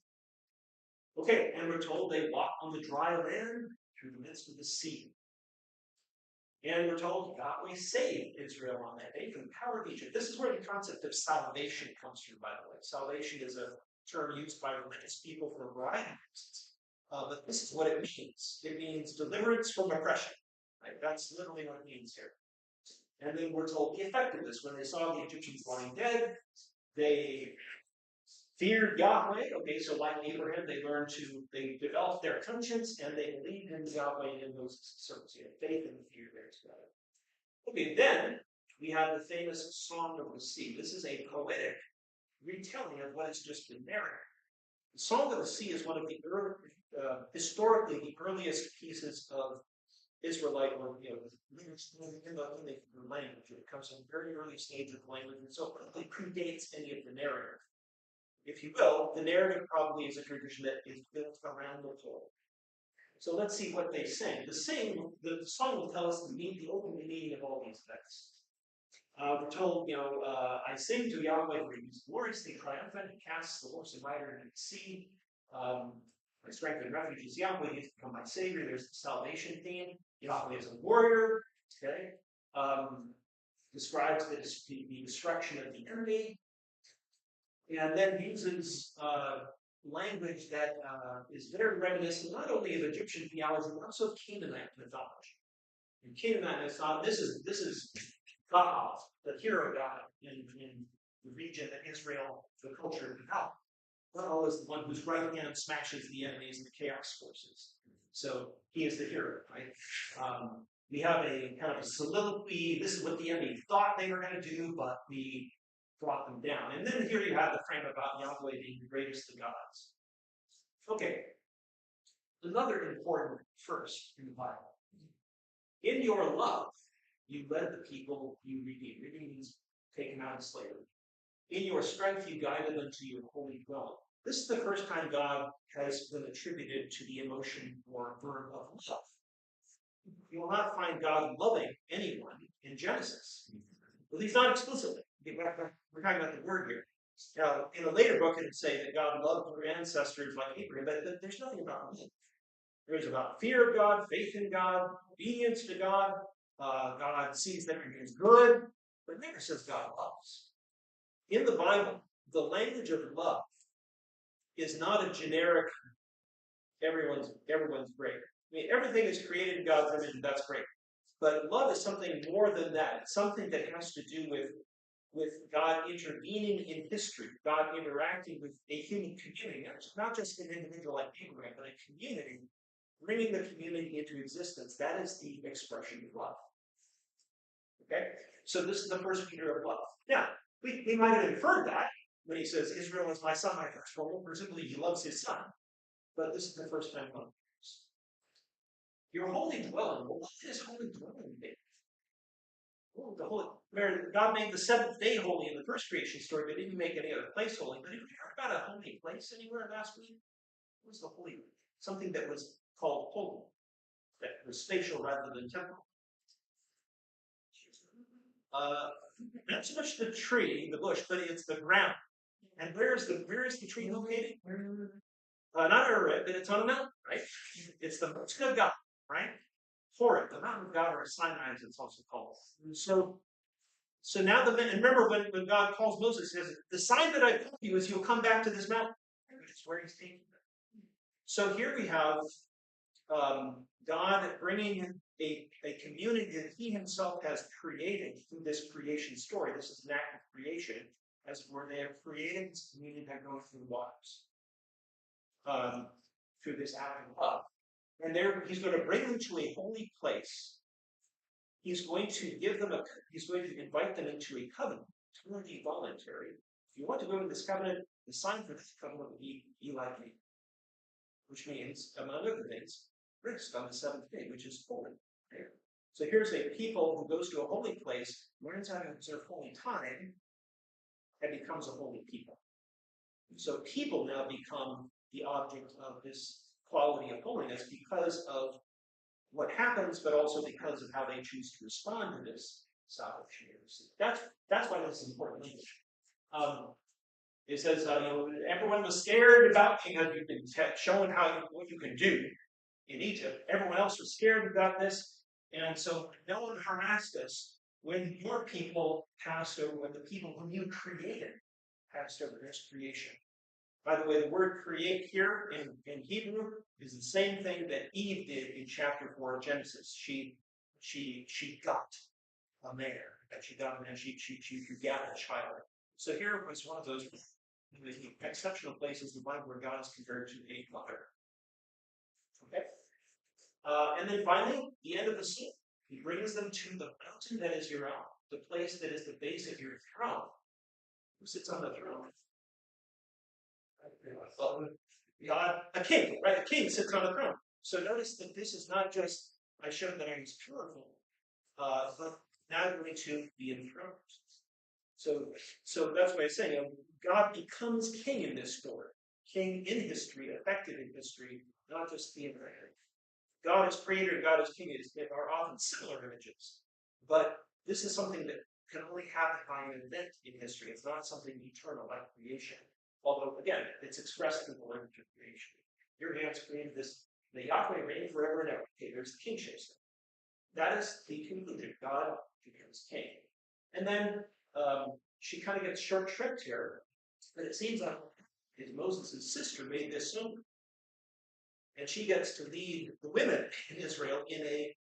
Okay, and we're told they walk on the dry land through the midst of the sea. And we're told Yahweh saved Israel on that day from the power of Egypt. This is where the concept of salvation comes from, by the way. Salvation is a term used by religious people for a variety of reasons. But this is what it means. It means deliverance from oppression. Right? That's literally what it means here. And then we're told the effect of this. When they saw the Egyptians lying dead, they feared Yahweh. Okay, so like Abraham, they developed their conscience and they believed in Yahweh and Moses' service. They had faith and fear there together. Okay, then we have the famous Song of the Sea. This is a poetic retelling of what has just been narrated. The Song of the Sea is one of the historically the earliest pieces of Israelite, or in the language. It comes from a very early stage of language, and so it predates any of the narrative. If you will, the narrative probably is a tradition that is built around the Torah. So let's see what they sing. The song will tell us the opening meaning of all these events. We're told, I sing to Yahweh, for he is gloriously triumphant, he casts the horse and rider into the sea. My strength and refuge is Yahweh, he has become my savior. There's the salvation theme. Yahweh is a warrior, okay? Describes the destruction of the enemy. And then uses language that is very reminiscent not only of Egyptian theology, but also of Canaanite mythology. And Canaanite myth thought this is God, the hero God in the region that Israel, the culture developed. God is the one whose right hand smashes the enemies and the chaos forces. So he is the hero, right? We have a kind of a soliloquy. This is what the enemy thought they were going to do, but we brought them down. And then here you have the frame about Yahweh being the greatest of gods. Okay. Another important verse in the Bible. In your love, you led the people you redeemed. Redeemed means taken out of slavery. In your strength, you guided them to your holy dwelling. This is the first time God has been attributed to the emotion or verb of love. You will not find God loving anyone in Genesis, at least not explicitly. We're talking about the word here. Now, in a later book, it would say that God loved our ancestors like Abraham, but there's nothing about love. There's about fear of God, faith in God, obedience to God. God sees that everything is good, but it never says God loves. In the Bible, the language of love is not a generic everyone's great. I mean, everything is created in God's image, and that's great. But love is something more than that. It's something that has to do with God intervening in history, God interacting with a human community, not just an individual like Abraham, but a community, bringing the community into existence. That is the expression of love. Okay? So this is the first Peter of love. Now, we might have inferred that when he says, Israel is my son, my firstborn. Presumably he loves his son. But this is the first time love appears. Your holy dwelling. Well, what is holy dwelling mean? Well, where God made the seventh day holy in the first creation story, but didn't make any other place holy. But have you heard about a holy place anywhere last week? What was the holy? Something that was called holy, that was spatial rather than temporal. Not so much the tree, the bush, but it's the ground. And where is the tree located? Not Ararat, but it's on a mountain, right? It's the mountain of God, right? Horeb, the mountain of God, or Sinai, as it's also called. So now and remember when God calls Moses, he says, the sign that I've told you is you'll come back to this mountain, which is where he's taking them. So here we have God bringing a community that he himself has created through this creation story. This is an act of creation, as where they have created this community that goes through the waters, through this act of love. And there, he's going to bring them to a holy place. He's going to he's going to invite them into a covenant. It's going to be voluntary. If you want to go into this covenant, the sign for this covenant would be like me. Which means, among other things, rest on the seventh day, which is holy. So here's a people who goes to a holy place, learns how to observe holy time, and becomes a holy people. So people now become the object of this quality of holiness because of what happens, but also because of how they choose to respond to this salvation. That's why this is important language. It says, everyone was scared about because you've been shown what you can do in Egypt. Everyone else was scared about this. And so no one harassed us when your people passed over, when the people whom you created passed over this creation. By the way, the word create here in Hebrew is the same thing that Eve did in chapter 4 of Genesis. She got a man, and she begat a child. So here was one of those exceptional places in the Bible where God is compared to a mother. Okay? And then finally, the end of the scene. He brings them to the mountain that is your own, the place that is the base of your throne. Who sits on the throne? God, a king, right? A king sits on the throne. So notice that this is not just, I showed that I was powerful, but now I'm going to be enthroned. So that's why I'm saying, God becomes king in this story. King in history, effective in history, not just theoretically. God as creator and God as king are often similar images. But this is something that can only happen by an event in history. It's not something eternal like creation. Although, again, it's expressed in the language of creation. Your hands created this, the Yahweh reigned forever and ever. Okay, there's the kingship stuff. That is the conclusion. God becomes king. And then she kind of gets short-shrift here, but it seems like Moses' sister made this known. And she gets to lead the women in Israel in a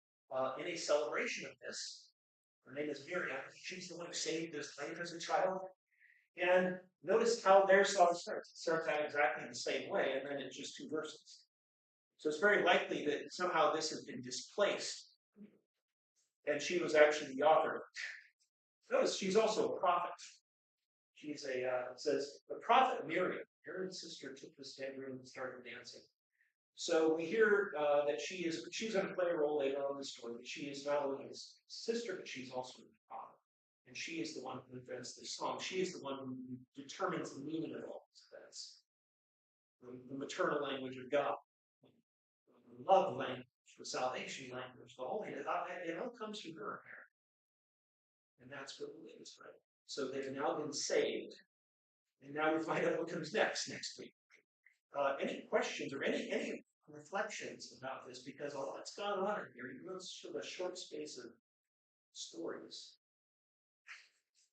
in a celebration of this. Her name is Miriam. She's the one who saved his life as a child. And notice how their song starts. It starts out exactly the same way, and then it's just two verses. So it's very likely that somehow this has been displaced, and she was actually the author. Notice she's also a prophet. She's it says, the prophet Miriam, Aaron's sister, took the tambourine and started dancing. So we hear that she's going to play a role later on in the story. But she is not only his sister, but she's also the prophet. And she is the one who invents this song. She is the one who determines the meaning of all these events. The maternal language of God, the love language, the salvation language, the holy, it all comes from her. And that's what it is, right? So they've now been saved. And now we find out what comes next week. Any questions or any reflections about this? Because a lot's gone on here. You go through a short space of stories.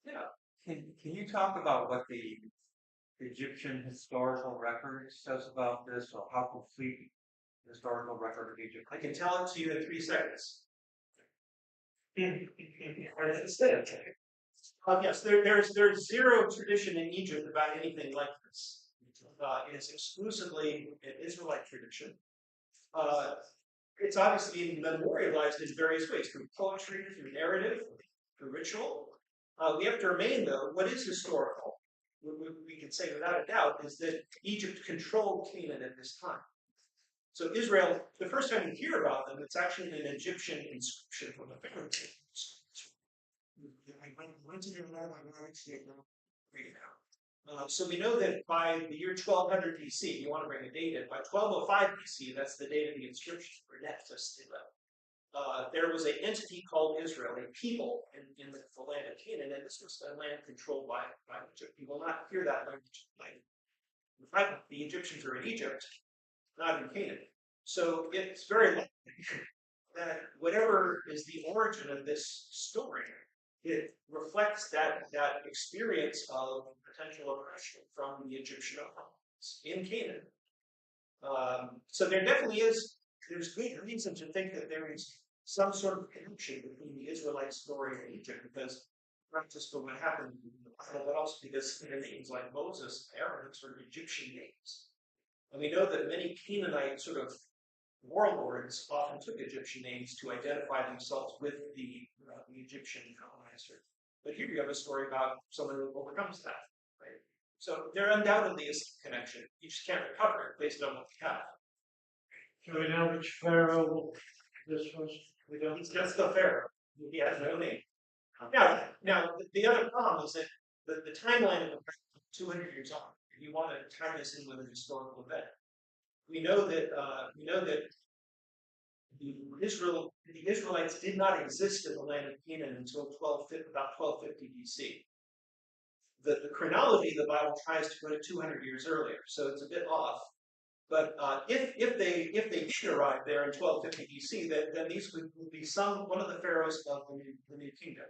Yeah. Can you talk about what the Egyptian historical record says about this, or how complete the historical record of Egypt? I can tell it to you in 3 seconds. Yes, there's zero tradition in Egypt about anything like this. It is exclusively an Israelite tradition. It's obviously been memorialized in various ways, through poetry, through narrative, through ritual. We have to remain, though, what is historical, we can say without a doubt, is that Egypt controlled Canaan at this time. So Israel, the first time you hear about them, it's actually an Egyptian inscription from the Pharaoh. So we know that by the year 1200 BC, you want to bring a date in, by 1205 BC, that's the date of the inscription for Nephthys, there was an entity called Israel, a people in the land of Canaan, and this was a land controlled by Egypt. You will not hear that language. In fact, the Egyptians are in Egypt, not in Canaan. So it's very likely that whatever is the origin of this story, it reflects that experience of potential oppression from the Egyptian authorities in Canaan. So there definitely there's good reason to think that there is some sort of connection between the Israelite story and Egypt, because not just for what happened in the Bible, but also because names like Moses, Aaron, are sort of Egyptian names. And we know that many Canaanite sort of warlords often took Egyptian names to identify themselves with the Egyptian colonizer. But here you have a story about someone who overcomes that, right? So there undoubtedly is a connection. You just can't recover it based on what we have. Do we know which pharaoh this was? We don't. It's just the Pharaoh. He has no name. Now, the other problem is that the timeline of the Pharaoh is 200 years on. If you want to tie this in with an historical event, we know that the Israelites did not exist in the land of Canaan until about 1250 BC. The chronology of the Bible tries to put it 200 years earlier, so it's a bit off. But if they did arrive there in 1250 BC, then these would be one of the pharaohs of the new kingdom.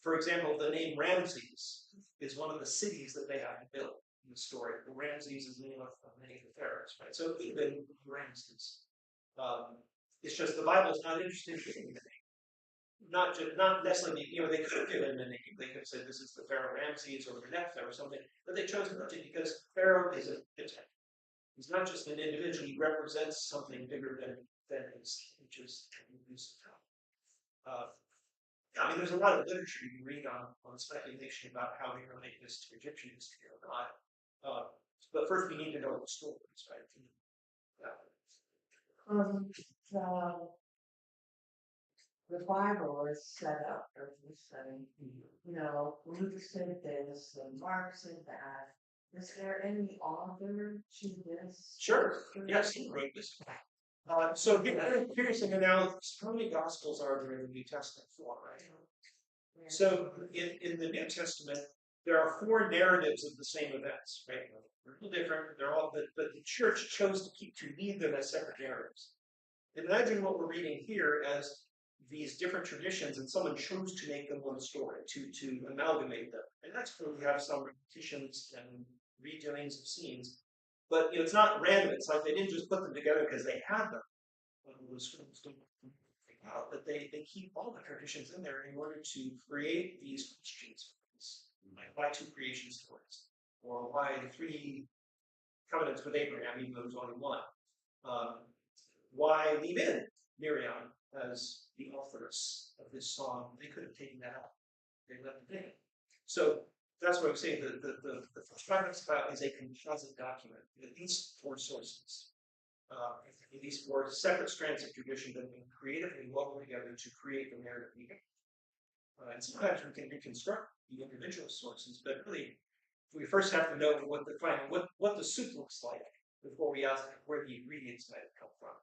For example, the name Ramses is one of the cities that they have to build in the story. Ramses is the name of many of the pharaohs, right? So it could have been Ramses. It's just the Bible is not interested in giving the name. Not necessarily, they could have given him a name. They could have said this is the Pharaoh Ramses or Nephthys or something, but they chose not to because Pharaoh is he's not just an individual. He represents something bigger than his just. I mean, there's a lot of literature you can read on speculation about how we relate this to Egyptian history or not. But first, we need to know the stories, right? The Bible is set up as we say, Luke said this and Mark said that. Is there any author to this? Sure. Yes, he wrote this. So here's an analysis. How many Gospels are there in the New Testament? 4, right? Yeah. So in the New Testament, there are 4 narratives of the same events, right? They're a little different. They're all, but the church chose to leave them as separate narratives. Imagine what we're reading here as these different traditions, and someone chose to make them one story, to amalgamate them. And that's where we have some repetitions and redoings of scenes. But it's not random. It's like they didn't just put them together because they had them. those schools don't think out, but they keep all the traditions in there in order to create these questions. Like why two creation stories? Or why three covenants with Abraham, even though there's only one? Why leave in Miriam as the authoress of this song? They could have taken that out. They left it in. So that's what I'm saying. The first Prophets is a composite document with at least four sources. These four separate strands of tradition that have been creatively woven together to create the narrative we get. And sometimes we can reconstruct the individual sources, but really, we first have to know what the soup looks like before we ask where the ingredients might have come from.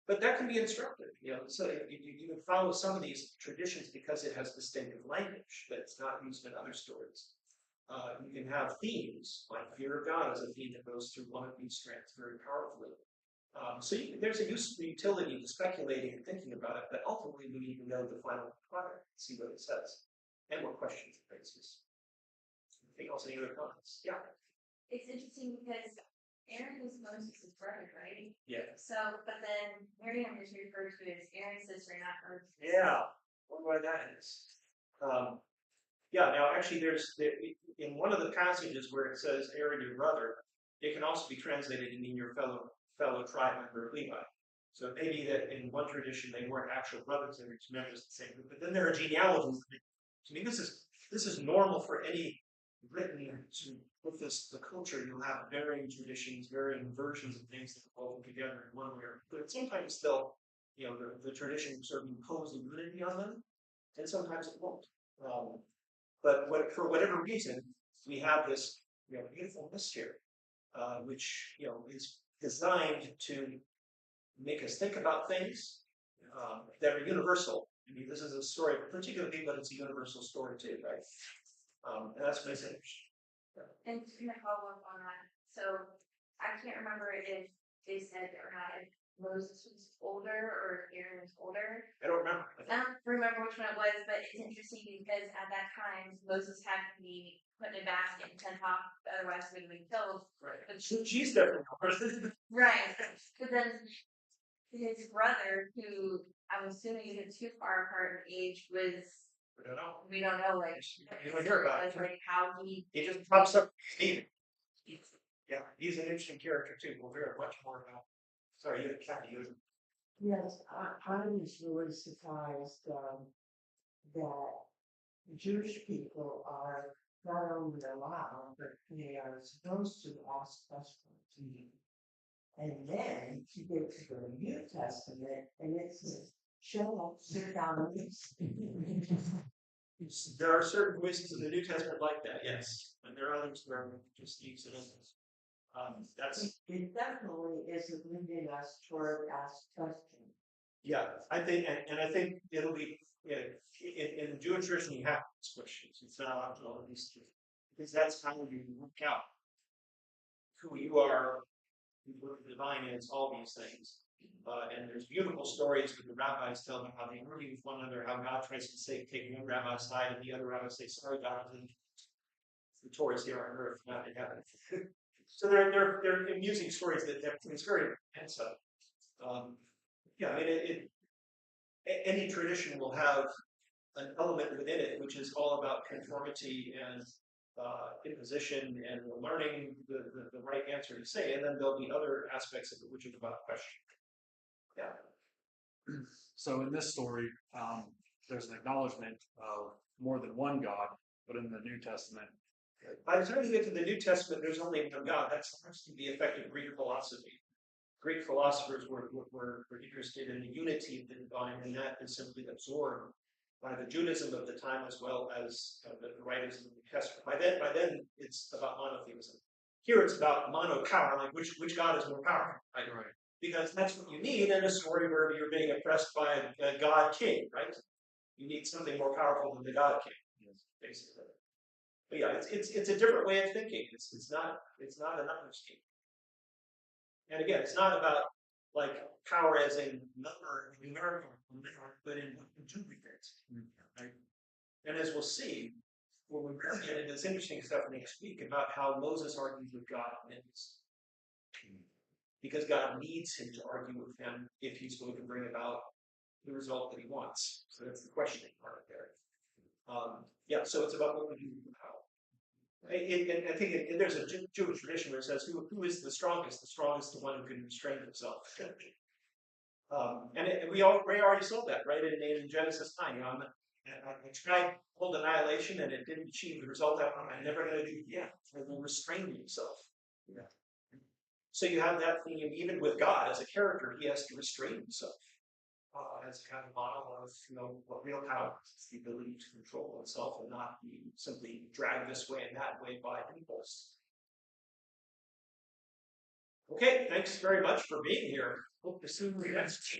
But that can be instructive, So you can follow some of these traditions because it has distinctive language that's not used in other stories. You can have themes, like fear of God as a theme that goes through one of these strands very powerfully. There's a useful utility to speculating and thinking about it, but ultimately we need to know the final product, see what it says, and what questions it raises. Anything else? Any other comments? Yeah. It's interesting because Aaron was Moses' brother, right? Yeah. So, but then Miriam is referred to as Aaron's sister, not Moses. Yeah. Wonder why that is. Now actually in one of the passages where it says Aaron your brother, it can also be translated in your fellow tribe member Levi. So it may be that in one tradition they weren't actual brothers, they were just members of the same group. But then there are genealogies. I mean, this is normal for any written with the culture. You'll have varying traditions, varying versions of things that evolve together in one way or another. But sometimes they'll, the tradition sort of impose a unity on them, and sometimes it won't. But for whatever reason, we have this beautiful mystery, which is designed to make us think about things that are universal. I mean, this is a story of a particular thing, but it's a universal story too, right? And that's what I say. And to kind of follow up on that, so I can't remember if they said or not if Moses was older or if Aaron was older. I don't remember. I don't remember which one it was, but it's interesting because at that time Moses had to be put in a basket and sent off, otherwise he would have been killed. Right. But She's different. right. But then his brother, who I'm assuming isn't too far apart in age, was I don't know. we don't know like You don't hear about it. like how he just pops up. Stephen. Yeah, he's an interesting character too. We'll hear much more about. Sorry, you had Kathy. Yes, I was really surprised that Jewish people are not only allowed, but they are supposed to ask questions. And then you get to the New Testament, and it says, show up, sit down. There are certain voices in the New Testament like that, yes, and there are others where just incidences. It definitely isn't leading us toward ask questions. Yeah, I think, and I think it'll be in the Jewish tradition you have these questions. It's not optional, at least because that's how you work out who you are, what the divine is, all these things. And there's beautiful stories that the rabbis tell them how they argue with one another, how God tries to take one rabbi's side, and the other rabbi say, "Sorry, God, the Torah is here on earth, not in heaven." So they're amusing stories that it's very intense. I mean, any tradition will have an element within it which is all about conformity and imposition and learning the right answer to say, and then there'll be other aspects of it which is about question. Yeah. So in this story, there's an acknowledgement of more than one God, but in the New Testament. By the time you get to the New Testament, there's only one God. That's the effect of Greek philosophy. Greek philosophers were interested in the unity of the divine, and that is simply absorbed by the Judaism of the time as well as the writers of the New Testament. By then, it's about monotheism. Here, it's about monopower, like which God is more powerful, right? Because that's what you need in a story where you're being oppressed by a God king, right? You need something more powerful than the God king, basically. But yeah, it's a different way of thinking. It's not a number scheme. And again, it's not about like power as a number, numerical, but in what you do with it. Right? And as we'll see, when we get into this interesting stuff next week about how Moses argues with God in this. because God needs him to argue with him if he's going to bring about the result that he wants. So that's the questioning part there. Yeah, so it's about what we do and how. And I think there's a Jewish tradition where it says, who is the strongest? The strongest is the one who can restrain himself. And we already saw that, right? In Genesis 9, I tried world annihilation and it didn't achieve the result I'm never going to do it again. I will restrain himself. Yeah. So you have that thing, and even with God as a character, he has to restrain himself. As a kind of model of, what real power is, the ability to control oneself and not be simply dragged this way and that way by impulse. Okay, thanks very much for being here. Hope to see you next.